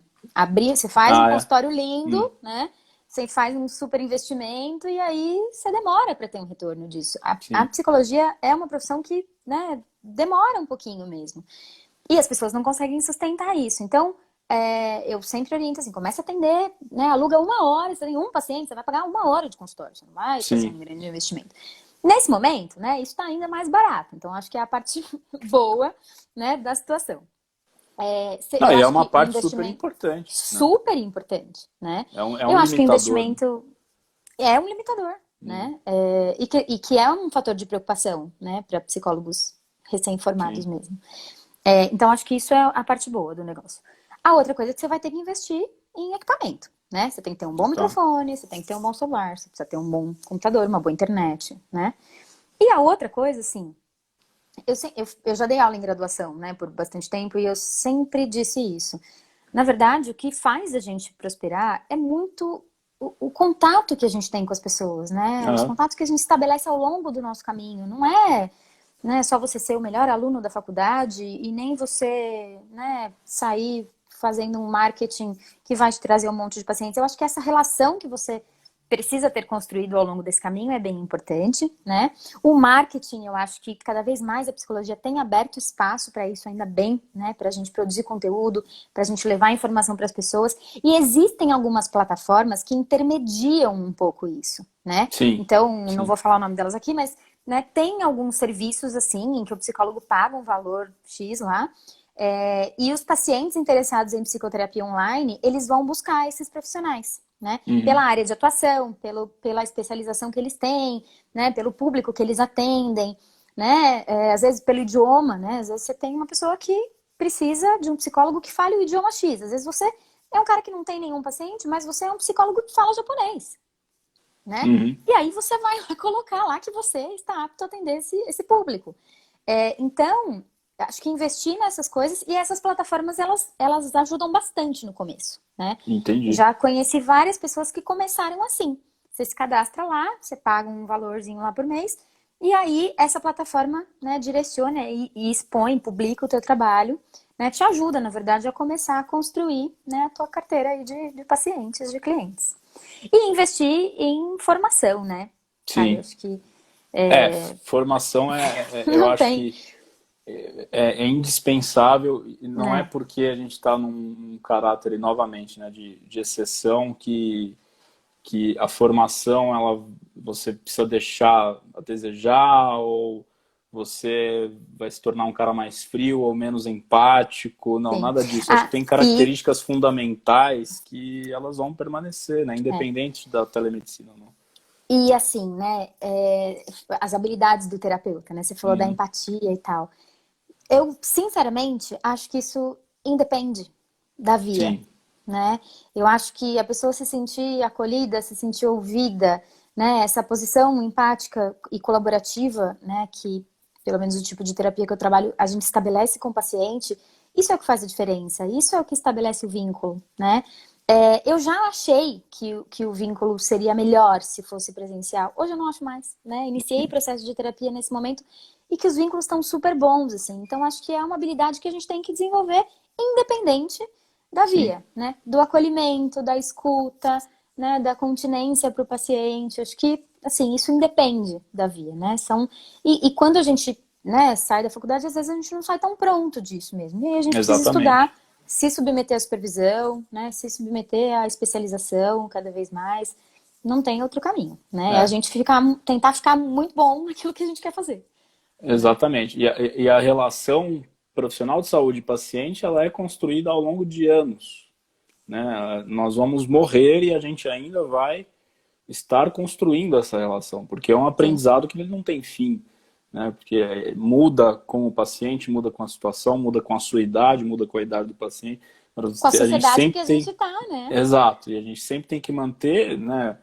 Você faz um Ah, é? consultório lindo, Hum, né? Você faz um super investimento e aí você demora para ter um retorno disso. A sim. psicologia é uma profissão que, né, demora um pouquinho mesmo. E as pessoas não conseguem sustentar isso. Então, eu sempre oriento assim, começa a atender, né? Aluga uma hora, você tem um paciente, você vai pagar uma hora de consultório, você não vai fazer Sim. um grande investimento. Nesse momento, né, isso está ainda mais barato. Então, acho que é a parte boa, né, da situação. Não, Eu e é acho uma que o parte super investimento importante, né? super importante, né? É Eu um acho que o limitador, né? investimento é um limitador, Hum, né? E que é um fator de preocupação, né, para psicólogos recém-formados sim. mesmo. Então, acho que isso é a parte boa do negócio. A outra coisa é que você vai ter que investir em equipamento, né? Você tem que ter um bom Tá. microfone, você tem que ter um bom celular, você precisa ter um bom computador, uma boa internet, né? E a outra coisa, assim, eu já dei aula em graduação, né, por bastante tempo, e eu sempre disse isso. Na verdade, o que faz a gente prosperar é muito o contato que a gente tem com as pessoas, né? Os Aham. contatos que a gente estabelece ao longo do nosso caminho. Não é, né, só você ser o melhor aluno da faculdade e nem você, né, sair fazendo um marketing que vai te trazer um monte de pacientes. Eu acho que essa relação que você precisa ter construído ao longo desse caminho é bem importante, né? O marketing, eu acho que cada vez mais a psicologia tem aberto espaço para isso, ainda bem, né? Para a gente produzir conteúdo, para a gente levar informação para as pessoas. E existem algumas plataformas que intermediam um pouco isso, né? Sim, Então, não sim. vou falar o nome delas aqui, mas né, tem alguns serviços assim em que o psicólogo paga um valor X lá. E os pacientes interessados em psicoterapia online, eles vão buscar esses profissionais, né? Pela Uhum. área de atuação, pela especialização que eles têm, né? Pelo público que eles atendem, né? Às vezes pelo idioma, né? Às vezes você tem uma pessoa que precisa de um psicólogo que fale o idioma X. Às vezes você é um cara que não tem nenhum paciente, mas você é um psicólogo que fala japonês, né? Uhum. E aí você vai lá colocar lá que você está apto a atender esse público. Então, acho que investir nessas coisas e essas plataformas, elas ajudam bastante no começo, né? Entendi. Já conheci várias pessoas que começaram assim. Você se cadastra lá, você paga um valorzinho lá por mês, e aí essa plataforma, né, direciona e expõe, publica o teu trabalho, né, te ajuda, na verdade, a começar a construir, né, a tua carteira aí de pacientes, de clientes. E investir em formação, né? Caio, Sim. acho que Formação eu não acho tem, que é indispensável, e não é né? porque a gente está num caráter, e novamente, né, de exceção, que a formação, você precisa deixar a desejar, ou você vai se tornar um cara mais frio ou menos empático. Não, Sim. nada disso. Acho que Ah, tem e, características fundamentais que elas vão permanecer, né, é, independente da telemedicina ou não. e assim, né? As habilidades do terapeuta, né? Você falou da Uhum. empatia e tal. Eu, sinceramente, acho que isso independe da via, Sim, né? Eu acho que a pessoa se sentir acolhida, se sentir ouvida, né? Essa posição empática e colaborativa, né? Que, pelo menos o tipo de terapia que eu trabalho, a gente estabelece com o paciente, isso é o que faz a diferença, isso é o que estabelece o vínculo, né? Eu já achei que o vínculo seria melhor se fosse presencial. Hoje eu não acho mais, né? Iniciei processo de terapia nesse momento e que os vínculos estão super bons, assim. Então, acho que é uma habilidade que a gente tem que desenvolver independente da sim. via, né? Do acolhimento, da escuta, né? Da continência para o paciente. Acho que, assim, isso independe da via, né? E quando a gente, né, sai da faculdade, às vezes a gente não sai tão pronto disso mesmo. E aí a gente precisa estudar, Exatamente. se submeter à supervisão, né? Se submeter à especialização cada vez mais. Não tem outro caminho, né? É a É, gente tentar ficar muito bom naquilo que a gente quer fazer, né? exatamente. E a relação profissional de saúde e paciente, ela é construída ao longo de anos, né? Nós vamos morrer e a gente ainda vai estar construindo essa relação, porque é um Sim. aprendizado que ele não tem fim, né? Porque muda com o paciente, muda com a situação, muda com a sua idade, muda com a idade do paciente. Com a A gente sociedade que sempre a tem, gente tá, né? exato, e a gente sempre tem que manter, né,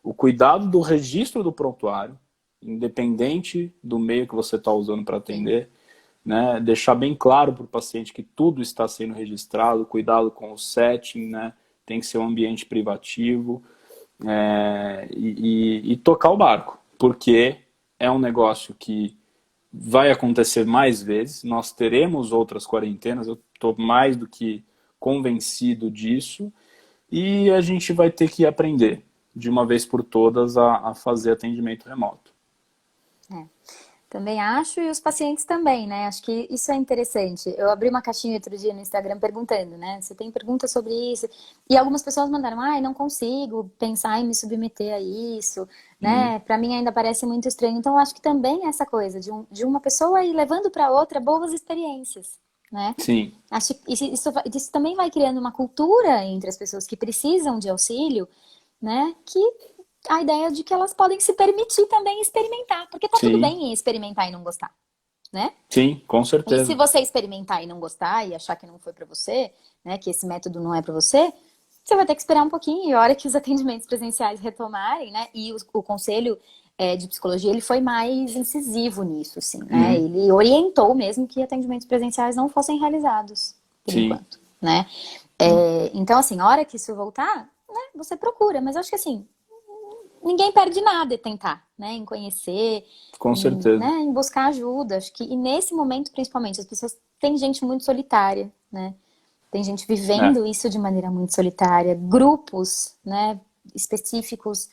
o cuidado do registro do prontuário, independente do meio que você está usando para Sim. atender, né? Deixar bem claro para o paciente que tudo está sendo registrado, cuidado com o setting, né? Tem que ser um ambiente privativo, e tocar o barco, porque é um negócio que vai acontecer mais vezes, nós teremos outras quarentenas, eu estou mais do que convencido disso, e a gente vai ter que aprender de uma vez por todas a fazer atendimento remoto. É. Também acho, e os pacientes também, né? Acho que isso é interessante. Eu abri uma caixinha outro dia no Instagram perguntando, né? Você tem perguntas sobre isso? E algumas pessoas mandaram, ai, não consigo pensar em me submeter a isso, Uhum. né? Pra mim ainda parece muito estranho. Então, eu acho que também essa coisa de uma pessoa ir levando para outra boas experiências, né? Sim, Acho que isso também vai criando uma cultura entre as pessoas que precisam de auxílio, né? Que a ideia de que elas podem se permitir também experimentar, porque tá tudo sim, bem em experimentar e não gostar, né? sim, com E se certeza. você experimentar e não gostar e achar que não foi pra você, né, que esse método não é pra você, você vai ter que esperar um pouquinho e a hora que os atendimentos presenciais retomarem, né? E o conselho de psicologia ele foi mais incisivo nisso, assim, né? Uhum. Ele orientou mesmo que atendimentos presenciais não fossem realizados por Sim, enquanto, né? Então, assim, a hora que isso voltar, né, você procura, mas eu acho que assim, ninguém perde nada em tentar, né? Em conhecer, com né? certeza. Em buscar ajuda. Acho que e nesse momento, principalmente, as pessoas têm gente muito solitária, né? Tem gente É, vivendo isso de maneira muito solitária, grupos, né, específicos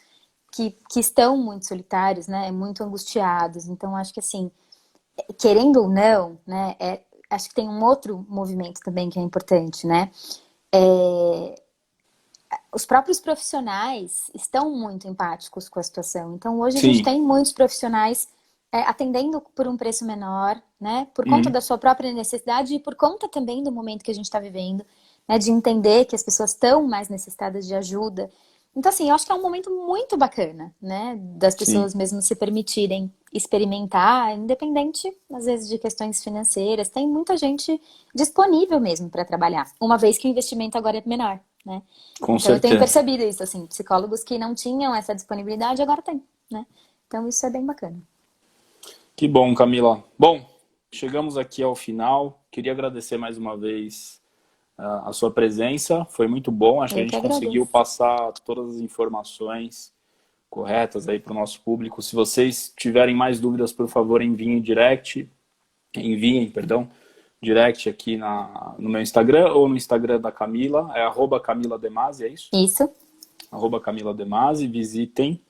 que estão muito solitários, né, muito angustiados. Então, acho que assim, querendo ou não, né, acho que tem um outro movimento também que é importante, né? Os próprios profissionais estão muito empáticos com a situação. Então, hoje a gente sim. tem muitos profissionais atendendo por um preço menor, né? Por conta Uhum, da sua própria necessidade e por conta também do momento que a gente está vivendo, né? De entender que as pessoas estão mais necessitadas de ajuda. Então, assim, eu acho que é um momento muito bacana, né? Das sim. pessoas mesmo se permitirem experimentar, independente, às vezes, de questões financeiras. Tem muita gente disponível mesmo para trabalhar, uma vez que o investimento agora é menor, né? Com Então eu tenho certeza. percebido isso, assim, psicólogos que não tinham essa disponibilidade agora tem, né? Então isso é bem bacana. Que bom, Camila. Bom, chegamos aqui ao final. Queria agradecer mais uma vez a sua presença. Foi muito bom. Acho que a Eu que gente conseguiu agradeço. passar todas as informações corretas aí para o nosso público. Se vocês tiverem mais dúvidas, por favor, enviem, perdão, direct aqui no meu Instagram ou no Instagram da Camila, é @Camila Demasi, é isso? Isso, @Camila Demasi, visitem.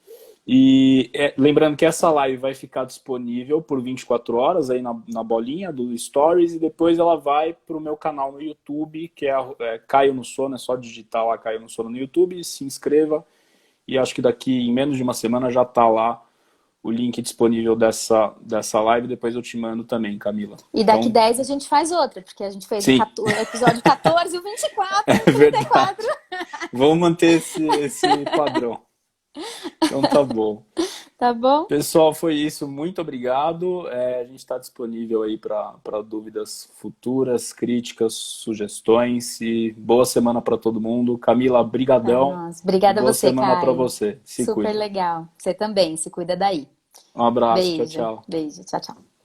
E lembrando que essa live vai ficar disponível por 24 horas aí na bolinha do Stories e depois ela vai para o meu canal no YouTube, que é Caio no Sono, é só digitar lá Caio no Sono no YouTube, se inscreva e acho que daqui em menos de uma semana já está lá o link disponível dessa live, depois eu te mando também, Camila. e daqui Então, 10 a gente faz outra, porque a gente fez sim, o episódio 14, o 24 e é o 34. verdade. Vamos manter esse padrão. Então tá bom. Tá bom? Pessoal, foi isso. Muito obrigado. A gente está disponível aí para dúvidas futuras, críticas, sugestões e boa semana para todo mundo. Camila, Pra brigadão nós. e Obrigada a boa você, semana para Caio. você. Se Super cuida. legal. Você também, se cuida daí. Um abraço. Tchau, Beijo, tchau. beijo. Tchau, tchau.